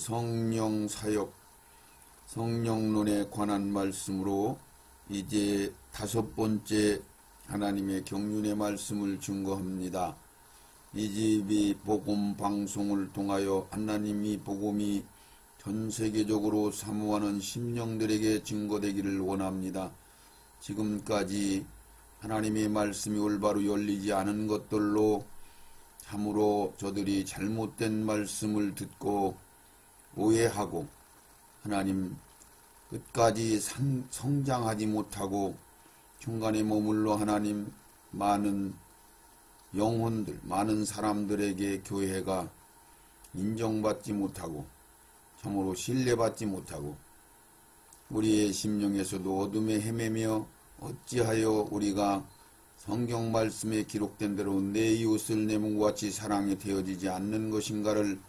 성령 사역, 성령론에 관한 말씀으로 이제 5번째 하나님의 경륜의 말씀을 증거합니다. 이 집이 복음 방송을 통하여 하나님이 복음이 전 세계적으로 사모하는 심령들에게 증거되기를 원합니다. 지금까지 하나님의 말씀이 올바로 열리지 않은 것들로 참으로 저들이 잘못된 말씀을 듣고 오해하고 하나님 끝까지 성장하지 못하고 중간에 머물러 하나님 많은 영혼들, 많은 사람들에게 교회가 인정받지 못하고 참으로 신뢰받지 못하고 우리의 심령에서도 어둠에 헤매며 어찌하여 우리가 성경 말씀에 기록된 대로 내 이웃을 내 몸과 같이 사랑이 되어지지 않는 것인가를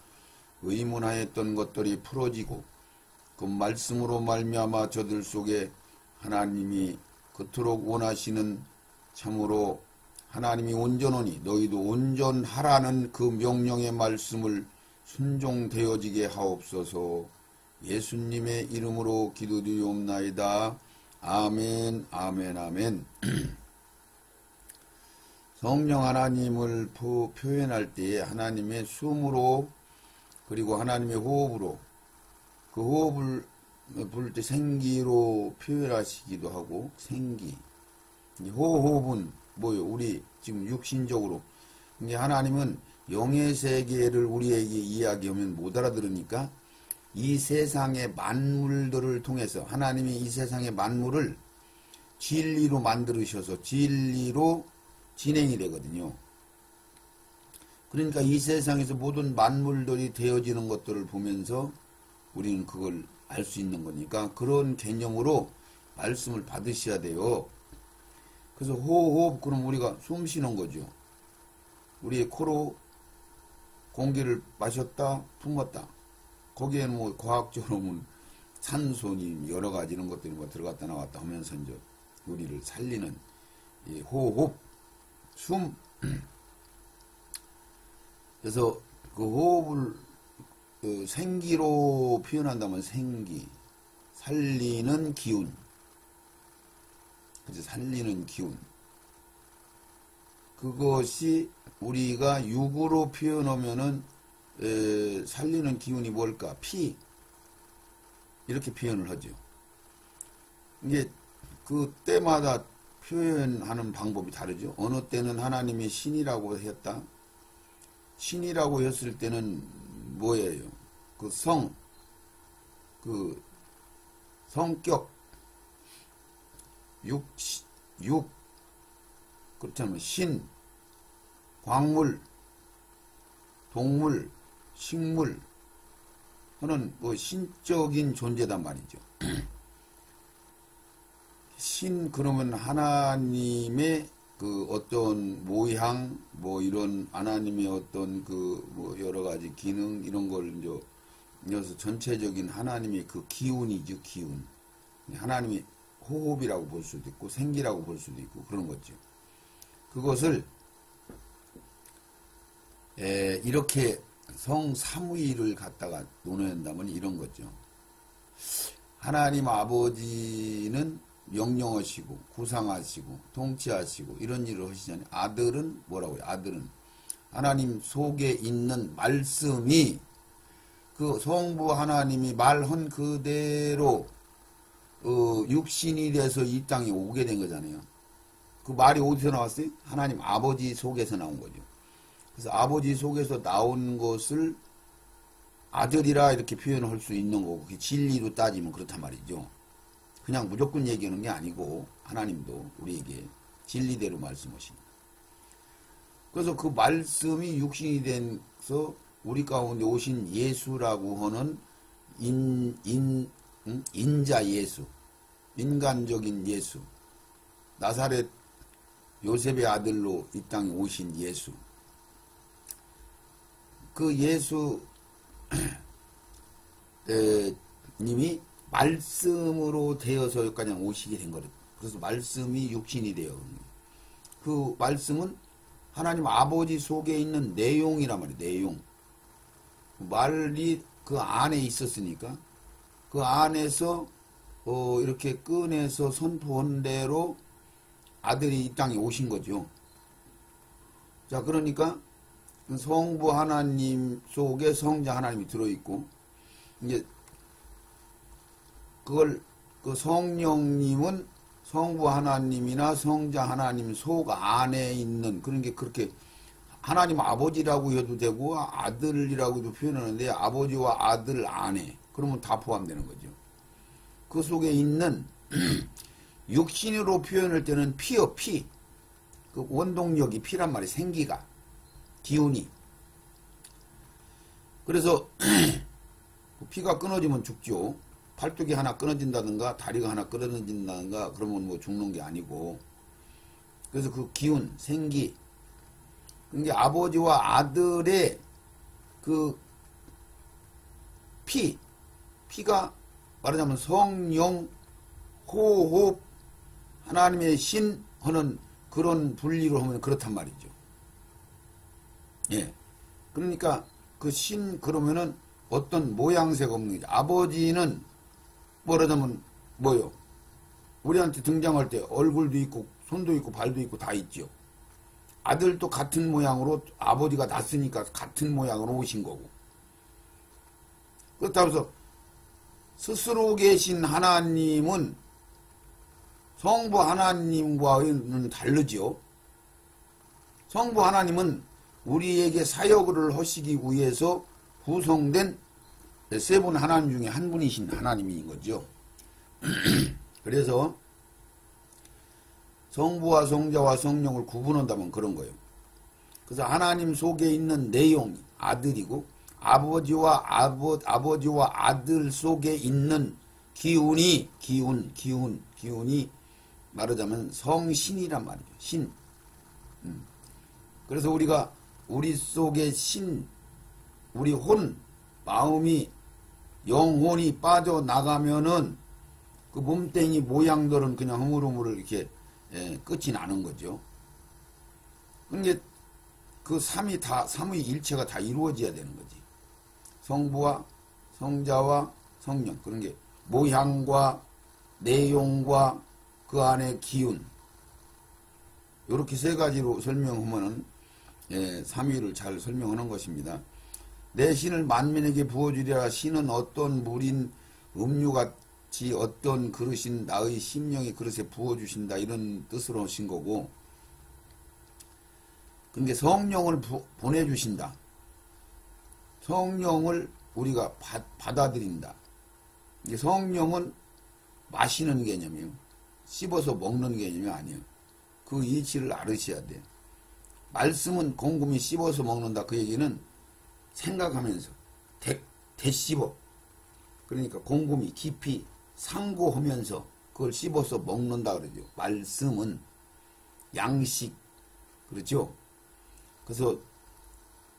의문하였던 것들이 풀어지고 그 말씀으로 말미암아 저들 속에 하나님이 그토록 원하시는 참으로 하나님이 온전하니 너희도 온전하라는 그 명령의 말씀을 순종되어지게 하옵소서. 예수님의 이름으로 기도드리옵나이다. 아멘, 아멘, 아멘. 성령 하나님을 표현할 때에 하나님의 숨으로 그리고 하나님의 호흡으로 그 호흡을 부를 때 생기로 표현하시기도 하고 생기. 호흡은 뭐요? 우리 지금 육신적으로. 근데 하나님은 영의 세계를 우리에게 이야기하면 못 알아들으니까 이 세상의 만물들을 통해서 하나님이 이 세상의 만물을 진리로 만들으셔서 진리로 진행이 되거든요. 그러니까 이 세상에서 모든 만물들이 되어지는 것들을 보면서 우리는 그걸 알 수 있는 거니까 그런 개념으로 말씀을 받으셔야 돼요. 그래서 호흡, 그럼 우리가 숨 쉬는 거죠. 우리의 코로 공기를 마셨다, 품었다. 거기에는 뭐 과학적으로 보면 산소니 여러 가지 이런 것들이 뭐 들어갔다 나왔다 하면서 이제 우리를 살리는 이 호흡, 숨. 그래서 그 호흡을 생기로 표현한다면 생기, 살리는 기운. 그래서 살리는 기운. 그것이 우리가 육으로 표현하면은 살리는 기운이 뭘까? 피. 이렇게 표현을 하죠. 이게 그 때마다 표현하는 방법이 다르죠. 어느 때는 하나님이 신이라고 했다. 신이라고 했을 때는 뭐예요? 그 성격, 육, 그렇다면 신, 광물, 동물, 식물, 하는 뭐 신적인 존재단 말이죠. 신, 그러면 하나님의 그 어떤 모양, 뭐 이런 하나님의 어떤 그 뭐 여러 가지 기능, 이런 걸 이제 전체적인 하나님의 그 기운이죠, 기운. 하나님의 호흡이라고 볼 수도 있고, 생기라고 볼 수도 있고, 그런 거죠. 그것을, 이렇게 성삼위를 갖다가 논한다면 이런 거죠. 하나님 아버지는 명령하시고, 구상하시고, 통치하시고, 이런 일을 하시잖아요. 아들은 뭐라고요? 아들은 하나님 속에 있는 말씀이 그 성부 하나님이 말한 그대로 육신이 돼서 이 땅에 오게 된 거잖아요. 그 말이 어디서 나왔어요? 하나님 아버지 속에서 나온 거죠. 그래서 아버지 속에서 나온 것을 아들이라 이렇게 표현할 수 있는 거고, 그게 진리로 따지면 그렇단 말이죠. 그냥 무조건 얘기하는 게 아니고 하나님도 우리에게 진리대로 말씀하십니다. 그래서 그 말씀이 육신이 돼서 우리 가운데 오신 예수라고 하는 인자 예수, 인간적인 예수, 나사렛 요셉의 아들로 이 땅에 오신 예수. 그 예수 님이 말씀으로 되어서 여기까지 오시게 된 거예요. 그래서 말씀이 육신이 되어. 그 말씀은 하나님 아버지 속에 있는 내용이란 말이에요. 내용. 말이 그 안에 있었으니까 그 안에서 이렇게 꺼내서 선포한 대로 아들이 이 땅에 오신 거죠. 자, 그러니까 성부 하나님 속에 성자 하나님이 들어있고, 이제 그걸 그 성령님은 성부 하나님이나 성자 하나님 속 안에 있는 그런 게 그렇게 하나님 아버지라고 해도 되고 아들이라고도 표현하는데 아버지와 아들 안에 그러면 다 포함되는 거죠. 그 속에 있는 육신으로 표현할 때는 피요, 피. 그 원동력이 피란 말이 생기가, 기운이. 그래서 피가 끊어지면 죽죠. 팔뚝이 하나 끊어진다든가 다리가 하나 끊어진다든가 그러면 뭐 죽는 게 아니고. 그래서 그 기운, 생기. 그게 아버지와 아들의 그 피가 말하자면 성령, 호흡, 하나님의 신 하는 그런 분리로 하면 그렇단 말이죠. 예. 그러니까 그 신 그러면은 어떤 모양새가 없는 거죠. 아버지는 말하자면 뭐요? 우리한테 등장할 때 얼굴도 있고 손도 있고 발도 있고 다 있죠. 아들도 같은 모양으로 아버지가 낳았으니까 같은 모양으로 오신 거고. 그렇다고 해서 스스로 계신 하나님은 성부 하나님과는 다르죠. 성부 하나님은 우리에게 사역을 하시기 위해서 구성된 세 분 하나님 중에 한 분이신 하나님인 거죠. 그래서 성부와 성자와 성령을 구분한다면 그런 거예요. 그래서 하나님 속에 있는 내용이 아들이고 아버지와 아들 속에 있는 기운이 말하자면 성신이란 말이죠. 신. 그래서 우리가 우리 속에 신, 우리 혼, 마음이 영혼이 빠져나가면은 그 몸뚱이 모양들은 그냥 흐물흐물 이렇게 끝이 나는 거죠. 그러니까 그 삼위일체가 다 이루어져야 되는 거지. 성부와 성자와 성령. 그런 게 모양과 내용과 그 안에 기운. 이렇게 세 가지로 설명하면은 삼위를 잘 설명하는 것입니다. 내 신을 만민에게 부어주리라. 신은 어떤 물인 음료같이 어떤 그릇인 나의 심령의 그릇에 부어주신다. 이런 뜻으로 하신 거고, 그러니까 성령을 보내주신다. 성령을 우리가 받아들인다. 이게 성령은 마시는 개념이에요. 씹어서 먹는 개념이 아니에요. 그 이치를 알으셔야 돼요. 말씀은 곰곰이 씹어서 먹는다. 그 얘기는 생각하면서 대씹어. 그러니까 곰곰이 깊이 상고하면서 그걸 씹어서 먹는다 그러죠. 말씀은 양식. 그렇죠? 그래서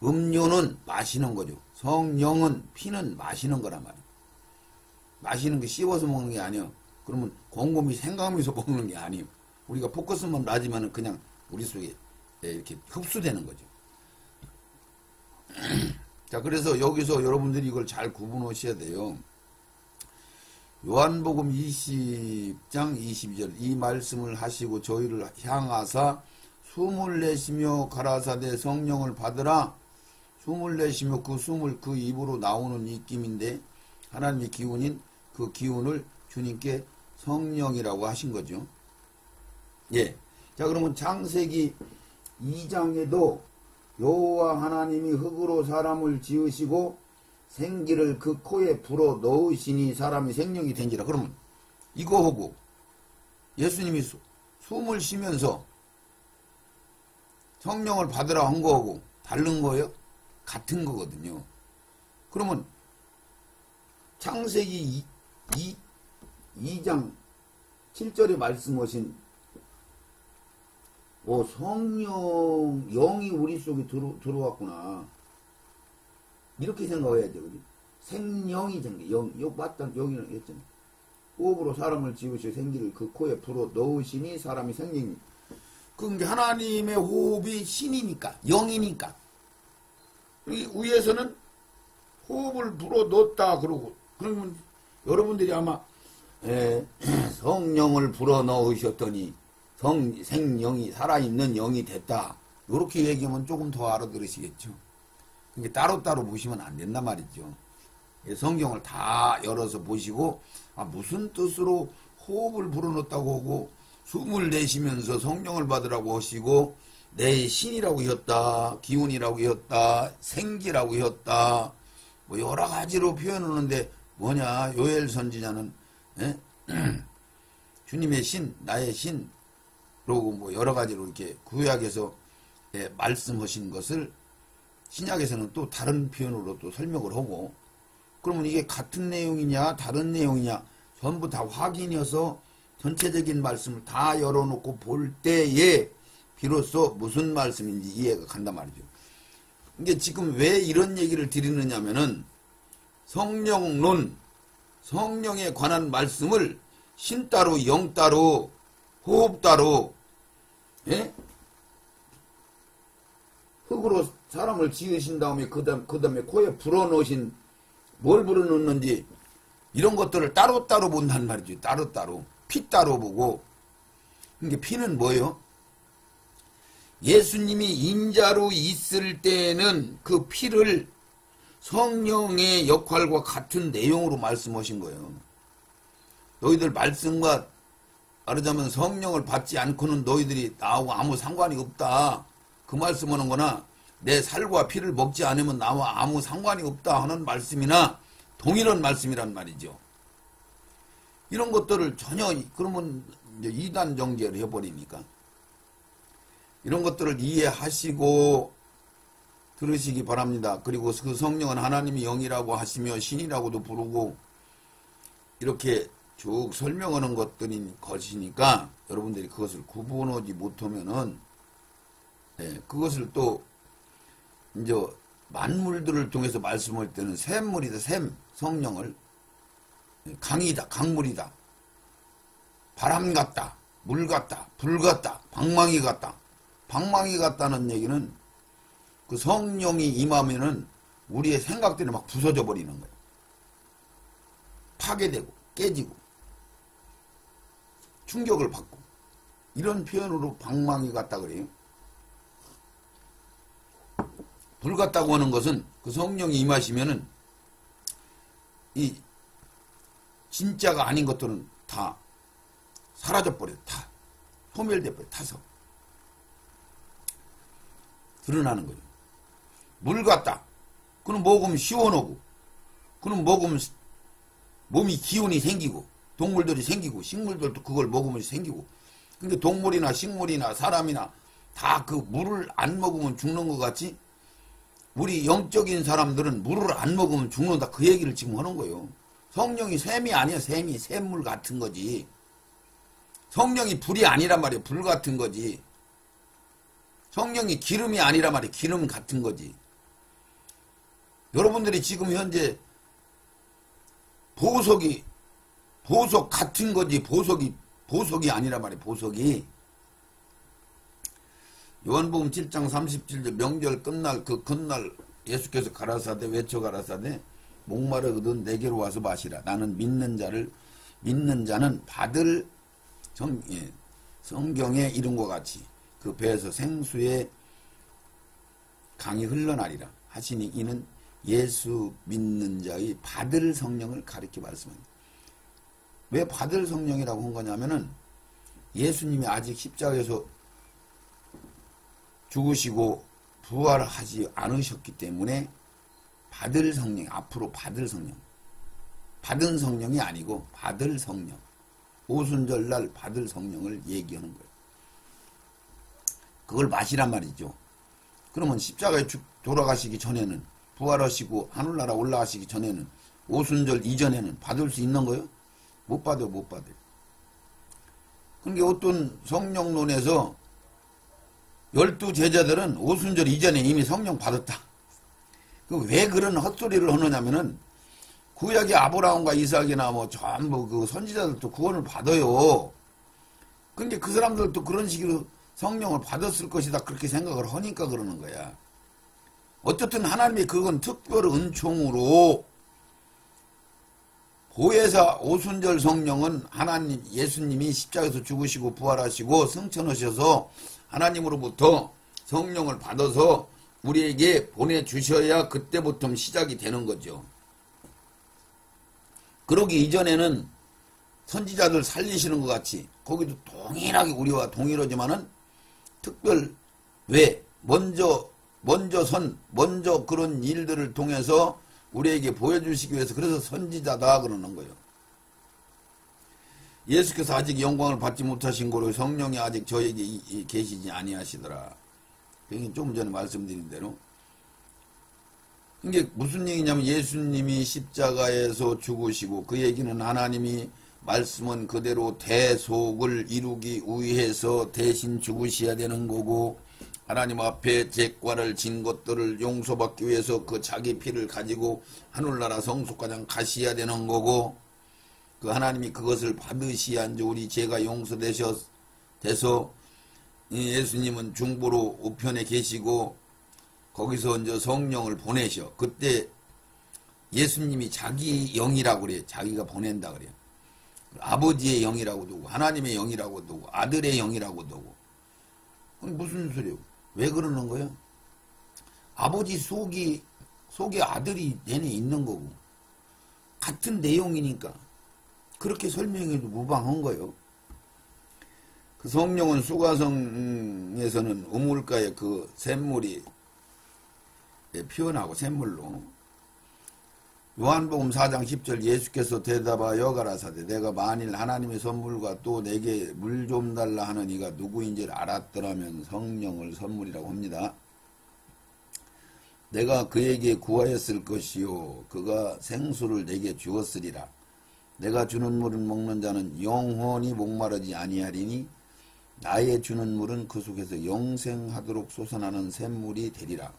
음료는 마시는 거죠. 성령은 피는 마시는 거란 말이에요. 마시는 게 씹어서 먹는 게 아니에요. 그러면 곰곰이 생각하면서 먹는 게 아니에요. 우리가 포커스만 낮으면 그냥 우리 속에 이렇게 흡수되는 거죠. 자, 그래서 여기서 여러분들이 이걸 잘 구분하셔야 돼요. 요한복음 20장 22절 이 말씀을 하시고 저희를 향하사 숨을 내쉬며 가라사대 성령을 받으라. 숨을 내쉬며 그 숨을 그 입으로 나오는 입김인데 하나님의 기운인 그 기운을 주님께 성령이라고 하신 거죠. 예. 자, 그러면 창세기 2장에도 여호와 하나님이 흙으로 사람을 지으시고 생기를 그 코에 불어 넣으시니 사람이 생명이 된지라. 그러면 이거 하고 예수님이 숨을 쉬면서 성령을 받으라 한 거하고 다른 거예요? 같은 거거든요. 그러면 창세기 2장 7절에 말씀하신 성령, 영이 우리 속에 들어왔구나. 이렇게 생각해야 되거든. 생령이 생겨. 맞다. 영이라고 했잖아. 호흡으로 사람을 지으시고 생기를 그 코에 불어 넣으시니 사람이 생명이. 그게 하나님의 호흡이 신이니까, 영이니까. 위에서는 호흡을 불어 넣었다 그러고, 그러면 여러분들이 아마 성령을 불어 넣으셨더니 생령이 살아있는 영이 됐다, 이렇게 얘기하면 조금 더 알아들으시겠죠. 그러니까 따로따로 보시면 안 된단 말이죠. 성경을 다 열어서 보시고, 무슨 뜻으로 호흡을 불어넣었다고 하고 숨을 내쉬면서 성령을 받으라고 하시고, 내 신이라고 하였다, 기운이라고 하였다, 생기라고 하였다, 뭐 여러 가지로 표현하는데 뭐냐, 요엘 선지자는 주님의 신, 나의 신, 그러고 뭐 여러 가지로 이렇게 구약에서 말씀하신 것을 신약에서는 또 다른 표현으로 또 설명을 하고, 그러면 이게 같은 내용이냐 다른 내용이냐 전부 다 확인해서 전체적인 말씀을 다 열어놓고 볼 때에 비로소 무슨 말씀인지 이해가 간단 말이죠. 이게 지금 왜 이런 얘기를 드리느냐면은 성령론, 성령에 관한 말씀을 신 따로 영 따로 호흡 따로 흙으로 사람을 지으신 다음에 그 다음에 코에 불어넣으신 뭘 불어넣는지 이런 것들을 따로따로 본단 말이죠. 따로따로. 피 따로 보고. 그러니까 피는 뭐예요? 예수님이 인자로 있을 때는 그 피를 성령의 역할과 같은 내용으로 말씀하신 거예요. 너희들 말씀과 말하자면 성령을 받지 않고는 너희들이 나하고 아무 상관이 없다, 그 말씀하는 거나 내 살과 피를 먹지 않으면 나와 아무 상관이 없다 하는 말씀이나 동일한 말씀이란 말이죠. 이런 것들을 전혀, 그러면 이제 이단 정죄를 해버리니까 이런 것들을 이해하시고 들으시기 바랍니다. 그리고 그 성령은 하나님이 영이라고 하시며 신이라고도 부르고 이렇게 쭉 설명하는 것이니까 여러분들이 그것을 구분하지 못하면은 그것을 또 이제 만물들을 통해서 말씀할 때는 샘물이다, 샘, 성령을 강이다, 강물이다, 바람 같다, 물 같다, 불 같다, 방망이 같다. 방망이 같다는 얘기는 그 성령이 임하면은 우리의 생각들이 막 부서져 버리는 거예요. 파괴되고 깨지고 충격을 받고, 이런 표현으로 방망이 같다 그래요. 불 같다고 하는 것은 그 성령이 임하시면은 이 진짜가 아닌 것들은 다 사라져버려요. 다 소멸돼버려요. 타서 드러나는 거죠. 물 같다. 그럼 먹으면 시원하고, 그럼 먹으면 몸이 기운이 생기고, 동물들이 생기고, 식물들도 그걸 먹으면 생기고. 그러니까 동물이나 식물이나 사람이나 다 그 물을 안 먹으면 죽는 것 같이 우리 영적인 사람들은 물을 안 먹으면 죽는다, 그 얘기를 지금 하는 거예요. 성령이 샘이 아니야. 샘이 샘물 같은 거지. 성령이 불이 아니란 말이에요. 불 같은 거지. 성령이 기름이 아니란 말이에요. 기름 같은 거지. 여러분들이 지금 현재 보석 같은 거지. 보석이 아니란 말이에요. 보석이. 요한복음 7장 37절 명절 끝날 그 끝날 예수께서 가라사대 외쳐 가라사대 목마르거든 내게로 와서 마시라. 나는 믿는 자는 받을 성경에 이름과 같이 그 배에서 생수의 강이 흘러나리라 하시니 이는 예수 믿는 자의 받을 성령을 가리켜 말씀합니다. 왜 받을 성령이라고 한 거냐면은 예수님이 아직 십자가에서 죽으시고 부활하지 않으셨기 때문에 받을 성령, 앞으로 받을 성령, 받은 성령이 아니고 받을 성령, 오순절날 받을 성령을 얘기하는 거예요. 그걸 마시란 말이죠. 그러면 십자가에 돌아가시기 전에는, 부활하시고 하늘나라 올라가시기 전에는, 오순절 이전에는 받을 수 있는 거예요? 못 받아요. 못 받아요. 그러니까 어떤 성령론에서 12제자들은 오순절 이전에 이미 성령 받았다. 왜 그런 헛소리를 하느냐면은 구약의 아브라함과 이삭이나 뭐 전부 그 선지자들도 구원을 받아요. 근데 그 사람들도 그런 식으로 성령을 받았을 것이다 그렇게 생각을 하니까 그러는 거야. 어쨌든 하나님의 그건 특별 은총으로 보혜사 오순절 성령은 하나님 예수님이 십자가에서 죽으시고 부활하시고 승천하셔서 하나님으로부터 성령을 받아서 우리에게 보내주셔야 그때부터 시작이 되는 거죠. 그러기 이전에는 선지자들 살리시는 것 같이 거기도 동일하게 우리와 동일하지만은 특별 왜 먼저 그런 일들을 통해서 우리에게 보여주시기 위해서 그래서 선지자다 그러는 거예요. 예수께서 아직 영광을 받지 못하신 거로 성령이 아직 저에게 계시지 아니하시더라. 좀 전에 말씀드린 대로 이게 무슨 얘기냐면 예수님이 십자가에서 죽으시고 그 얘기는 하나님이 말씀은 그대로 대속을 이루기 위해서 대신 죽으셔야 되는 거고 하나님 앞에 죄과를 진 것들을 용서받기 위해서 그 자기 피를 가지고 하늘나라 성소가장 가셔야 되는 거고 그 하나님이 그것을 받으시야 이제 우리 죄가 용서돼서 예수님은 중보로 우편에 계시고 거기서 이제 성령을 보내셔. 그때 예수님이 자기 영이라고 그래요. 자기가 보낸다 그래요. 아버지의 영이라고도 하고 하나님의 영이라고도 하고 아들의 영이라고도 하고 무슨 소리예요? 왜 그러는 거예요? 아버지 속에 아들이 내내 있는 거고 같은 내용이니까 그렇게 설명해도 무방한 거예요. 그 성령은 수가성에서는 우물가에 그 샘물이 피어나고 샘물로 요한복음 4장 10절 예수께서 대답하여 가라사대 내가 만일 하나님의 선물과 또 내게 물 좀 달라 하는 이가 누구인지를 알았더라면 성령을 선물이라고 합니다. 내가 그에게 구하였을 것이요 그가 생수를 내게 주었으리라. 내가 주는 물은 먹는 자는 영원히 목마르지 아니하리니 나의 주는 물은 그 속에서 영생하도록 솟아나는 샘물이 되리라.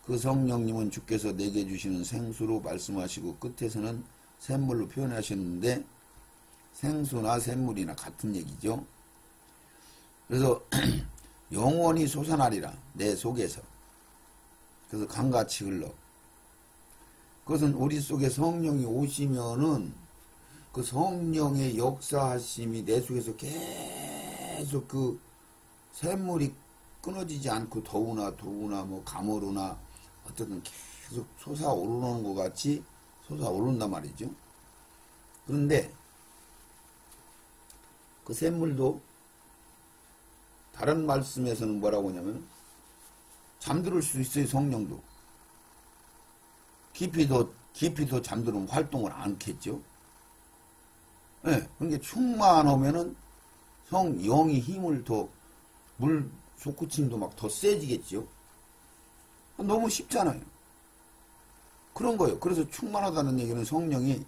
그 성령님은 주께서 내게 주시는 생수로 말씀하시고 끝에서는 샘물로 표현하셨는데 생수나 샘물이나 같은 얘기죠. 그래서 영원히 솟아나리라 내 속에서. 그래서 강같이 흘러. 그것은 우리 속에 성령이 오시면은 그 성령의 역사하심이 내 속에서 계속 그 샘물이 끊어지지 않고 더우나 뭐 가물으나 어쨌든 계속 솟아오르는 것 같이 솟아오른단 말이죠. 그런데 그 샘물도 다른 말씀에서는 뭐라고 하냐면 잠들 수 있어요. 성령도 깊이 더 잠들면 활동을 않겠죠. 네, 그러니까 충만하면은 영이 힘을 더 물 솟구침도 막 더 세지겠죠. 너무 쉽잖아요. 그런 거예요. 그래서 충만하다는 얘기는 성령이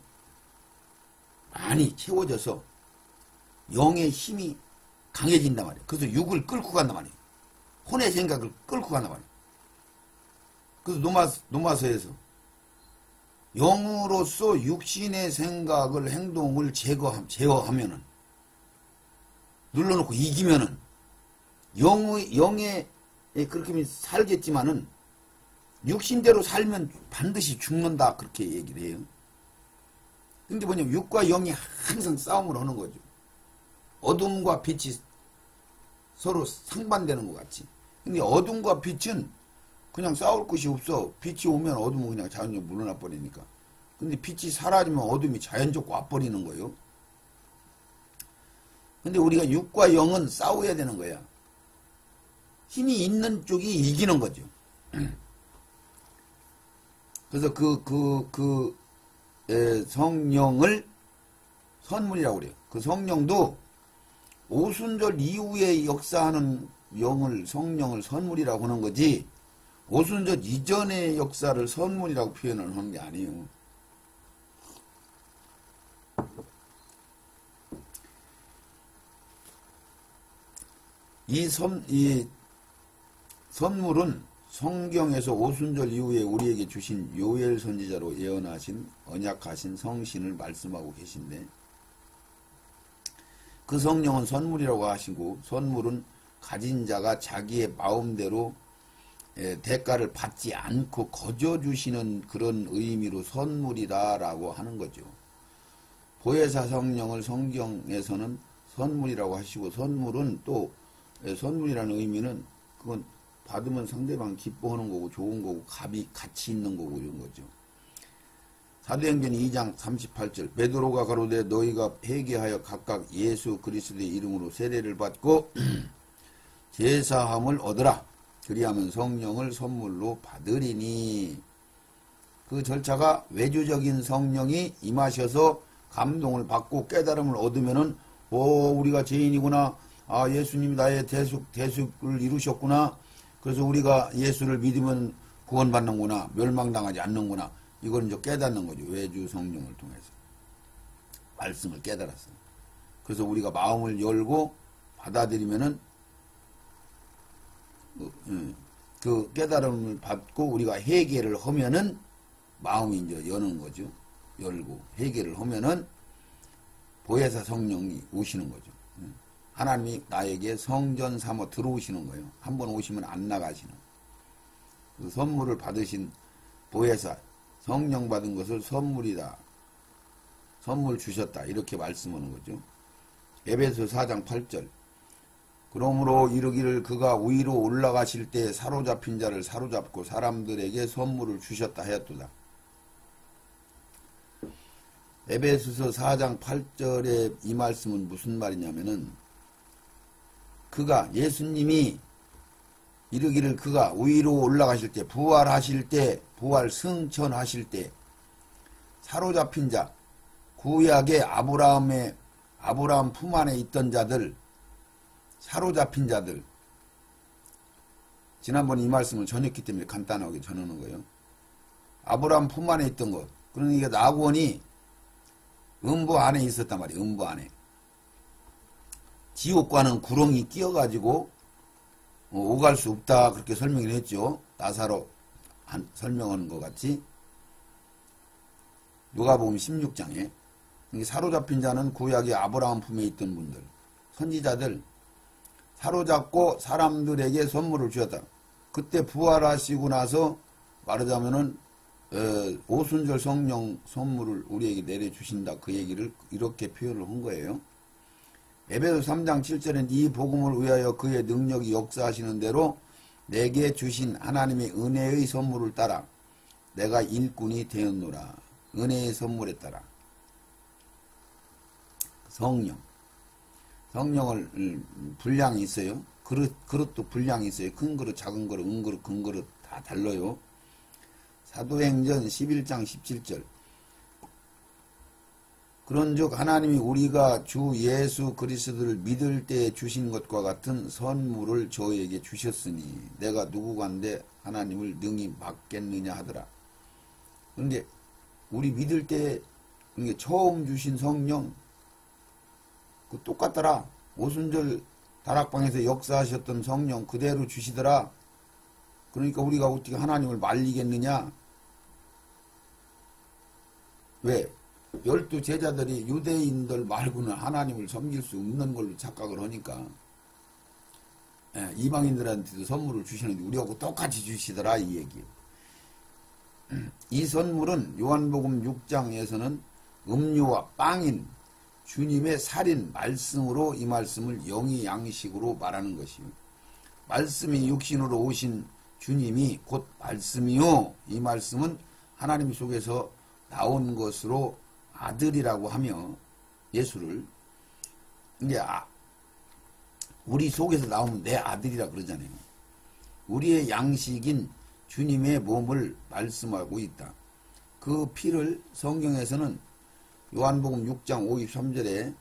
많이 채워져서 영의 힘이 강해진단 말이에요. 그래서 육을 끌고 간단 말이에요. 혼의 생각을 끌고 간단 말이에요. 그래서 노마서에서 영으로서 육신의 생각을 행동을 제어하면은 눌러놓고 이기면은 영에 그렇게 살겠지만은 육신대로 살면 반드시 죽는다 그렇게 얘기를 해요. 근데 뭐냐면 육과 영이 항상 싸움을 하는 거죠. 어둠과 빛이 서로 상반되는 것 같이. 근데 어둠과 빛은 그냥 싸울 것이 없어. 빛이 오면 어둠은 그냥 자연적으로 물러나 버리니까. 근데 빛이 사라지면 어둠이 자연적으로 와버리는 거예요. 근데 우리가 육과 영은 싸워야 되는 거야. 힘이 있는 쪽이 이기는 거죠. 그래서 성령을 선물이라고 그래요. 그 성령도 오순절 이후에 역사하는 성령을 선물이라고 하는 거지, 오순절 이전의 역사를 선물이라고 표현을 하는 게 아니에요. 이 선물은 성경에서 오순절 이후에 우리에게 주신 요엘 선지자로 예언하신 언약하신 성신을 말씀하고 계신데, 그 성령은 선물이라고 하시고, 선물은 가진 자가 자기의 마음대로 대가를 받지 않고 거저 주시는 그런 의미로 선물이다라고 하는 거죠. 보혜사 성령을 성경에서는 선물이라고 하시고, 선물은 또 선물이라는 의미는 그건 받으면 상대방 기뻐하는 거고 좋은 거고 가치 있는 거고 이런 거죠. 사도행전 2장 38절 베드로가 가로되 너희가 회개하여 각각 예수 그리스도의 이름으로 세례를 받고 제사함을 얻으라. 그리하면 성령을 선물로 받으리니. 그 절차가 외주적인 성령이 임하셔서 감동을 받고 깨달음을 얻으면은 우리가 죄인이구나. 예수님이 나의 대속을 이루셨구나. 그래서 우리가 예수를 믿으면 구원받는구나. 멸망당하지 않는구나. 이걸 이제 깨닫는 거죠. 외주 성령을 통해서. 말씀을 깨달았어요. 그래서 우리가 마음을 열고 받아들이면은 그 깨달음을 받고 우리가 회개를 하면은 마음이 이제 여는 거죠. 열고 회개를 하면은 보혜사 성령이 오시는 거죠. 하나님이 나에게 성전 삼아 들어오시는 거예요. 한번 오시면 안 나가시는. 그 선물을 받으신 보혜사 성령 받은 것을 선물이다. 선물 주셨다. 이렇게 말씀하는 거죠. 에베소 4장 8절 그러므로 이르기를 그가 위로 올라가실 때 사로잡힌 자를 사로잡고 사람들에게 선물을 주셨다 하였도다. 에베소서 4장 8절의 이 말씀은 무슨 말이냐면은 그가 예수님이 이르기를 그가 위로 올라가실 때 부활하실 때 부활 승천하실 때 사로잡힌 자 구약의 아브라함 품 안에 있던 자들 사로잡힌 자들 지난번 이 말씀을 전했기 때문에 간단하게 전하는 거예요. 아브라함 품 안에 있던 것 그러니까 낙원이 음부 안에 있었단 말이에요. 음부 안에 지옥과는 구렁이 끼어가지고 오갈 수 없다 그렇게 설명을 했죠. 나사로 설명하는 것 같이 누가복음 16장에 사로잡힌 자는 구약의 아브라함 품에 있던 분들 선지자들 사로잡고 사람들에게 선물을 주었다. 그때 부활하시고 나서 말하자면은 오순절 성령 선물을 우리에게 내려주신다. 그 얘기를 이렇게 표현을 한 거예요. 에베소 3장 7절엔 이 복음을 위하여 그의 능력이 역사하시는 대로 내게 주신 하나님의 은혜의 선물을 따라 내가 일꾼이 되었노라. 은혜의 선물에 따라 성령을 분량이 있어요. 그릇도 분량이 있어요. 큰 그릇, 작은 그릇, 은그릇, 금그릇 다 달라요. 사도행전 11장 17절 그런즉 하나님이 우리가 주 예수 그리스도를 믿을 때 주신 것과 같은 선물을 저에게 주셨으니 내가 누구간데 하나님을 능히 막겠느냐 하더라. 그런데 우리 믿을 때 처음 주신 성령 그 똑같더라. 오순절 다락방에서 역사하셨던 성령 그대로 주시더라. 그러니까 우리가 어떻게 하나님을 말리겠느냐? 왜? 12 제자들이 유대인들 말고는 하나님을 섬길 수 없는 걸로 착각을 하니까 이방인들한테도 선물을 주시는데 우리하고 똑같이 주시더라 이 얘기예요. 이 선물은 요한복음 6장에서는 음료와 빵인 주님의 살인 말씀으로 이 말씀을 영의 양식으로 말하는 것이요. 말씀이 육신으로 오신 주님이 곧 말씀이요. 이 말씀은 하나님 속에서 나온 것으로 아들이라고 하며 예수를 이제 우리 속에서 나오면 내 아들이라 그러잖아요. 우리의 양식인 주님의 몸을 말씀하고 있다. 그 피를 성경에서는 요한복음 6장 53절에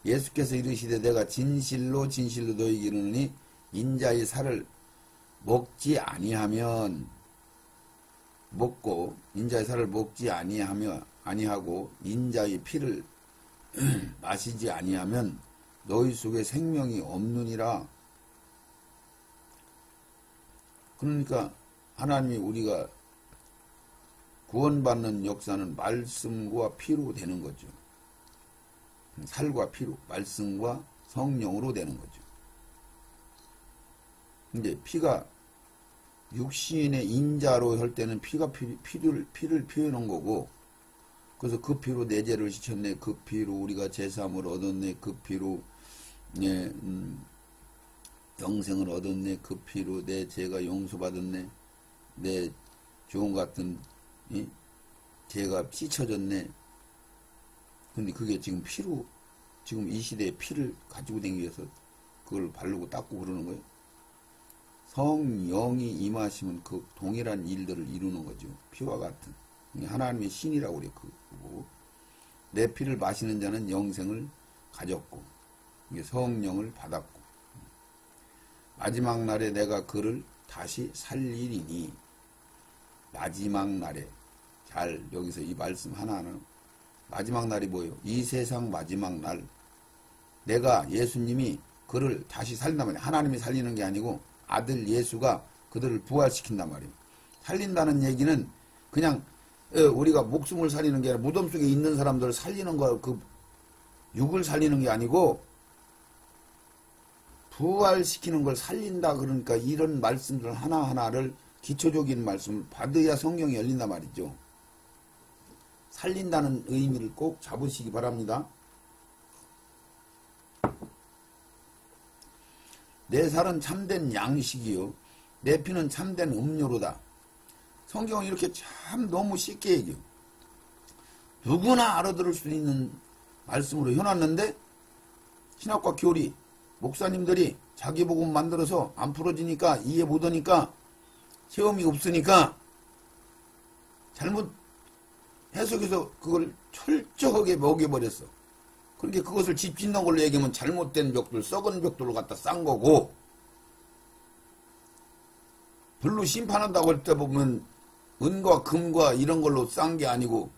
예수께서 이르시되 내가 진실로 진실로 너희에게 이르노니 인자의 살을 먹지 아니하면 먹고 인자의 살을 먹지 아니하고 인자의 피를 마시지 아니하면 너희 속에 생명이 없느니라. 그러니까 하나님이 우리가 구원받는 역사는 말씀과 피로 되는 거죠. 살과 피로, 말씀과 성령으로 되는 거죠. 근데 피가 육신의 인자로 할 때는 피를 피우는 거고, 그래서 그 피로 내 죄를 씻었네, 그 피로 우리가 제사함을 얻었네, 그 피로 예, 영생을 얻었네, 그 피로 내 죄가 용서받았네, 내 좋은 같은 죄가 씻어졌네. 근데 그게 지금 피로, 지금 이 시대에 피를 가지고 다니기 위해서 그걸 바르고 닦고 그러는 거예요. 성령이 임하시면 그 동일한 일들을 이루는 거죠. 피와 같은. 하나님의 신이라고 그래요. 그거. 내 피를 마시는 자는 영생을 가졌고, 성령을 받았고, 마지막 날에 내가 그를 다시 살리리니, 마지막 날에, 잘 여기서 이 말씀 하나는, 마지막 날이 뭐예요? 이 세상 마지막 날. 내가 예수님이 그를 다시 살린단 말이에요. 하나님이 살리는 게 아니고 아들 예수가 그들을 부활시킨단 말이에요. 살린다는 얘기는 그냥 우리가 목숨을 살리는 게 아니라 무덤 속에 있는 사람들을 살리는 거, 그 육을 살리는 게 아니고 부활시키는 걸 살린다. 그러니까 이런 말씀들 하나하나를 기초적인 말씀을 받아야 성경이 열린단 말이죠. 살린다는 의미를 꼭 잡으시기 바랍니다. 내 살은 참된 양식이요, 내 피는 참된 음료로다. 성경은 이렇게 참 너무 쉽게 얘기해요. 누구나 알아들을 수 있는 말씀으로 해놨는데 신학과 교리, 목사님들이 자기 복음 만들어서 안 풀어지니까, 이해 못하니까, 체험이 없으니까 잘못 해석해서 그걸 철저하게 먹여버렸어. 그렇게 그것을 집짓는 걸로 얘기하면 잘못된 벽돌, 썩은 벽돌을 갖다 싼 거고, 불로 심판한다고 할 때 보면 은과 금과 이런 걸로 싼 게 아니고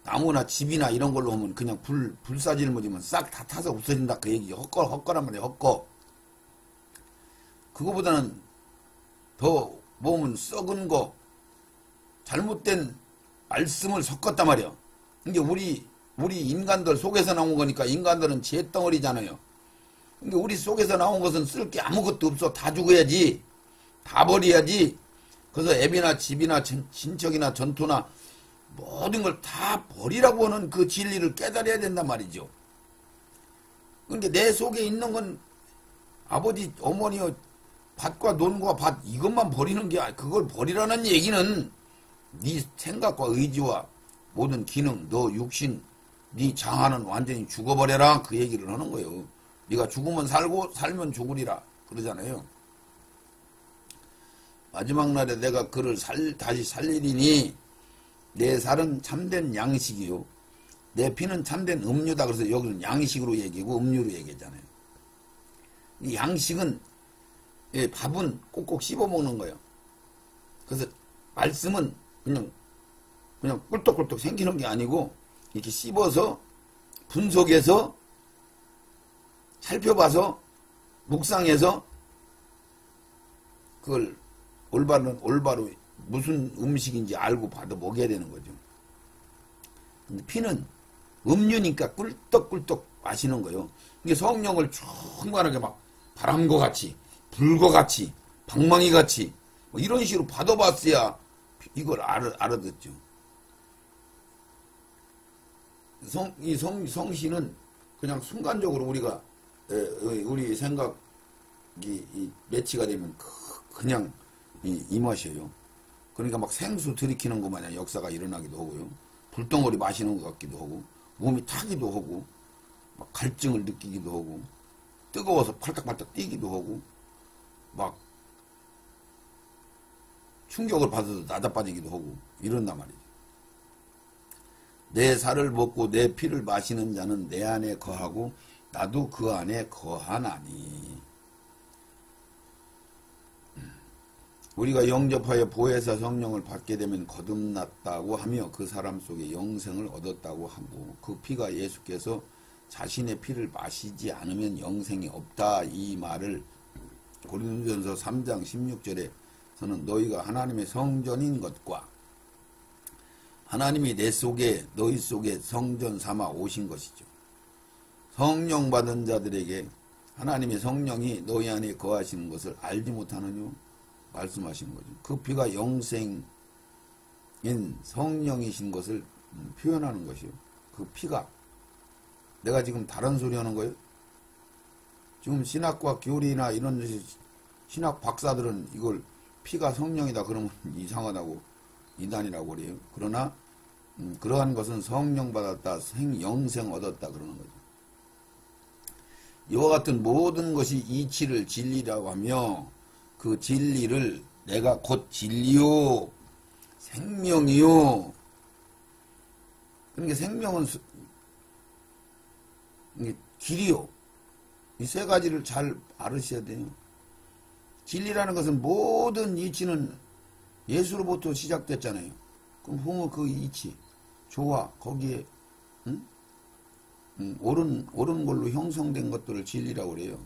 나무나 집이나 이런 걸로 하면 그냥 불사질 못이면 싹 다 타서 없어진다. 그 얘기 헛거란 말이야. 헛거. 그거보다는 더 보면 썩은 거, 잘못된 말씀을 섞었단 말이야. 이게 우리 인간들 속에서 나온 거니까, 인간들은 죄덩어리잖아요. 근데 우리 속에서 나온 것은 쓸 게 아무것도 없어. 다 죽어야지. 다 버려야지. 그래서 애비나 집이나 친척이나 전토나 모든 걸 다 버리라고 하는 그 진리를 깨달아야 된단 말이죠. 그러니까 내 속에 있는 건 아버지, 어머니의 밭과 논과 밭, 이것만 버리는 게, 그걸 버리라는 얘기는 네 생각과 의지와 모든 기능, 너 육신, 네 장하는 완전히 죽어버려라. 그 얘기를 하는 거예요. 네가 죽으면 살고 살면 죽으리라 그러잖아요. 마지막 날에 내가 그를 다시 살리리니, 내 살은 참된 양식이요, 내 피는 참된 음료다. 그래서 여기는 양식으로 얘기하고 음료로 얘기했잖아요. 이 양식은, 밥은 꼭꼭 씹어 먹는 거예요. 그래서 말씀은 그냥 꿀떡꿀떡 생기는 게 아니고 이렇게 씹어서 분석해서 살펴봐서 묵상해서 그걸 올바로 무슨 음식인지 알고 받아 먹여야 되는 거죠. 근데 피는 음료니까 꿀떡꿀떡 마시는 거예요. 이게 성령을 충만하게 막 바람과 같이, 불과 같이, 방망이 같이 뭐 이런 식으로 받아봤어야 이걸 알아듣죠. 성신은 그냥 순간적으로 우리가 우리 생각이 매치가 되면 그냥 임하셔요. 그러니까 막 생수 들이키는 것 마냥 역사가 일어나기도 하고요. 불덩어리 마시는 것 같기도 하고, 몸이 타기도 하고, 막 갈증을 느끼기도 하고, 뜨거워서 팔딱팔딱 뛰기도 하고, 막 충격을 받아서 나자빠지기도 하고 이런단 말이죠. 내 살을 먹고 내 피를 마시는 자는 내 안에 거하고 나도 그 안에 거하나니. 우리가 영접하여 보혜사 성령을 받게 되면 거듭났다고 하며 그 사람 속에 영생을 얻었다고 하고, 그 피가 예수께서 자신의 피를 마시지 않으면 영생이 없다, 이 말을 고린도전서 3장 16절에서는 너희가 하나님의 성전인 것과 하나님이 내 속에 너희 속에 성전 삼아 오신 것이죠. 성령 받은 자들에게 하나님의 성령이 너희 안에 거하시는 것을 알지 못하느뇨? 말씀하시는 거죠. 그 피가 영생인 성령이신 것을 표현하는 것이요. 그 피가. 내가 지금 다른 소리 하는 거예요? 지금 신학과 교리나 이런 신학 박사들은 이걸 피가 성령이다 그러면 이상하다고 이단이라고 그래요. 그러나 그러한 것은 성령 받았다, 영생 얻었다 그러는 거죠. 이와 같은 모든 것이 이치를 진리라고 하며 그 진리를 내가 곧 진리요 생명이요. 그러니까 생명은 길이요. 이 세 가지를 잘 알으셔야 돼요. 진리라는 것은 모든 이치는 예수로부터 시작됐잖아요. 그럼 부모 그 이치, 조화, 거기에 옳은 걸로 형성된 것들을 진리라고 그래요.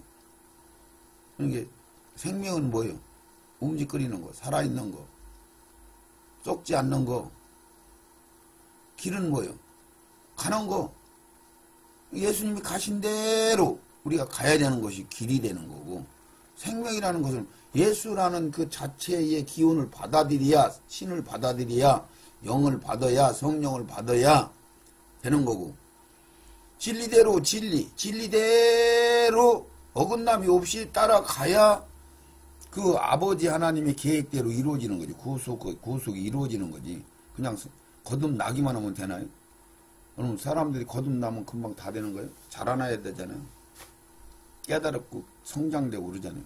그러니까 생명은 뭐예요? 움직거리는 거, 살아있는 거, 썩지 않는 거. 길은 뭐예요? 가는 거. 예수님이 가신 대로 우리가 가야 되는 것이 길이 되는 거고, 생명이라는 것은 예수라는 그 자체의 기운을 받아들여야, 신을 받아들여야, 영을 받아야, 성령을 받아야 되는 거고, 진리대로 진리대로 어긋남이 없이 따라가야 그 아버지 하나님의 계획대로 이루어지는 거지. 구속이 이루어지는 거지. 그냥 거듭나기만 하면 되나요? 그럼 사람들이 거듭나면 금방 다 되는 거예요? 자라나야 되잖아요. 깨달았고 성장되고 그러잖아요.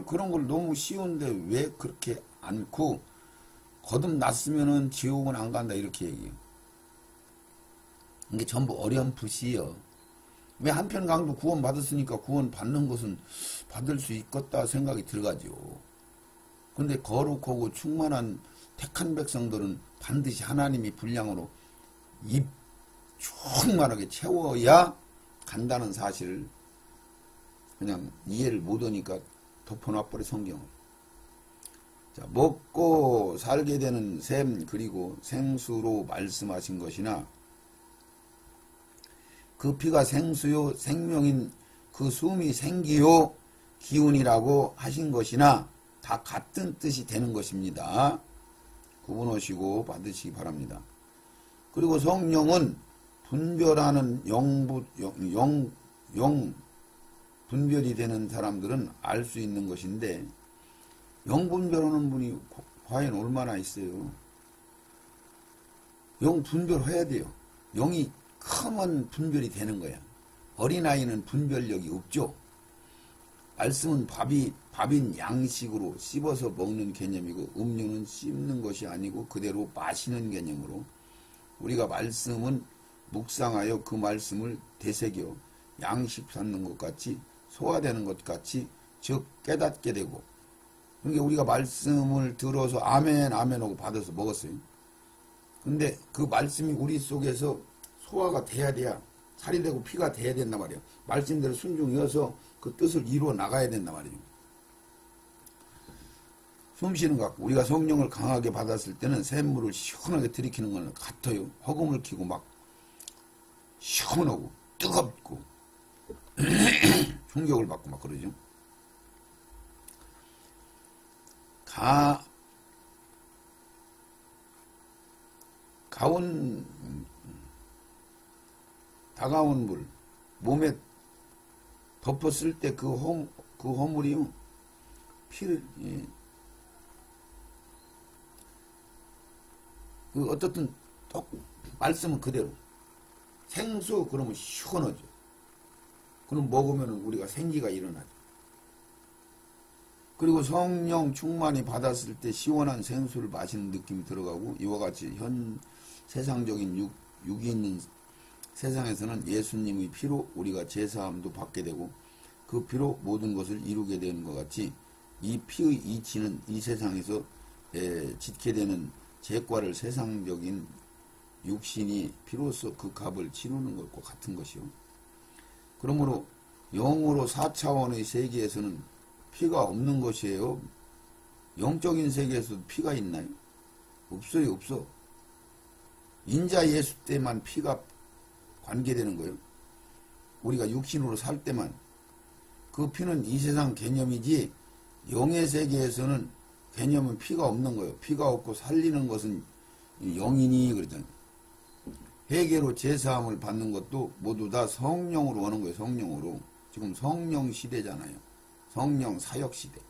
그런 걸 너무 쉬운데 왜 그렇게 않고 거듭났으면은 지옥은 안 간다 이렇게 얘기해요. 이게 전부 어렴풋이요. 왜 한편 강도 구원 받았으니까 구원 받는 것은 받을 수 있겠다 생각이 들어가죠. 그런데 거룩하고 충만한 택한 백성들은 반드시 하나님이 분량으로 입 충만하게 채워야 간다는 사실을 그냥 이해를 못하니까 덮어놔버려 성경을. 자, 먹고 살게 되는 샘 그리고 생수로 말씀하신 것이나 그 피가 생수요 생명인 그 숨이 생기요 기운이라고 하신 것이나 다 같은 뜻이 되는 것입니다. 구분하시고 받으시기 바랍니다. 그리고 성령은 분별하는 영 분별이 되는 사람들은 알 수 있는 것인데 영 분별하는 분이 과연 얼마나 있어요. 영 분별해야 돼요. 영이 크면 분별이 되는 거야. 어린아이는 분별력이 없죠. 말씀은 밥인 양식으로 씹어서 먹는 개념이고 음료는 씹는 것이 아니고 그대로 마시는 개념으로 우리가 말씀은 묵상하여 그 말씀을 되새겨 양식 삼는 것 같이 소화되는 것 같이 즉 깨닫게 되고 그러니까 우리가 말씀을 들어서 아멘 아멘 하고 받아서 먹었어요. 근데 그 말씀이 우리 속에서 소화가 돼야 살이 되고 피가 돼야 된단 말이에요. 말씀대로 순종해서 그 뜻을 이루어 나가야 된단 말이에요. 숨 쉬는 것 같고 우리가 성령을 강하게 받았을 때는 샘물을 시원하게 들이키는 건 같아요. 허공을 키고 막 시원하고 뜨겁고 충격을 받고 막 그러죠. 다가온 물, 몸에 덮었을 때 그 허물이요, 피를, 예. 어떻든, 말씀은 그대로. 생수, 그러면 시원하죠. 그럼 먹으면 우리가 생기가 일어나죠. 그리고 성령 충만히 받았을 때 시원한 생수를 마시는 느낌이 들어가고, 이와 같이 세상적인 육이 있는 세상에서는 예수님의 피로 우리가 제사함도 받게 되고 그 피로 모든 것을 이루게 되는 것 같이 이 피의 이치는 이 세상에서 짓게 되는 죄과를 세상적인 육신이 피로써 그 값을 치르는 것과 같은 것이요. 그러므로 영으로 4차원의 세계에서는 피가 없는 것이에요. 영적인 세계에서도 피가 있나요? 없어요. 없어. 인자 예수 때만 피가 관계되는 거예요. 우리가 육신으로 살 때만. 그 피는 이 세상 개념이지 영의 세계에서는 개념은 피가 없는 거예요. 피가 없고 살리는 것은 영이니 그러잖아요. 회개로 제사함을 받는 것도 모두 다 성령으로 오는 거예요. 성령으로. 지금 성령 시대잖아요. 성령 사역 시대.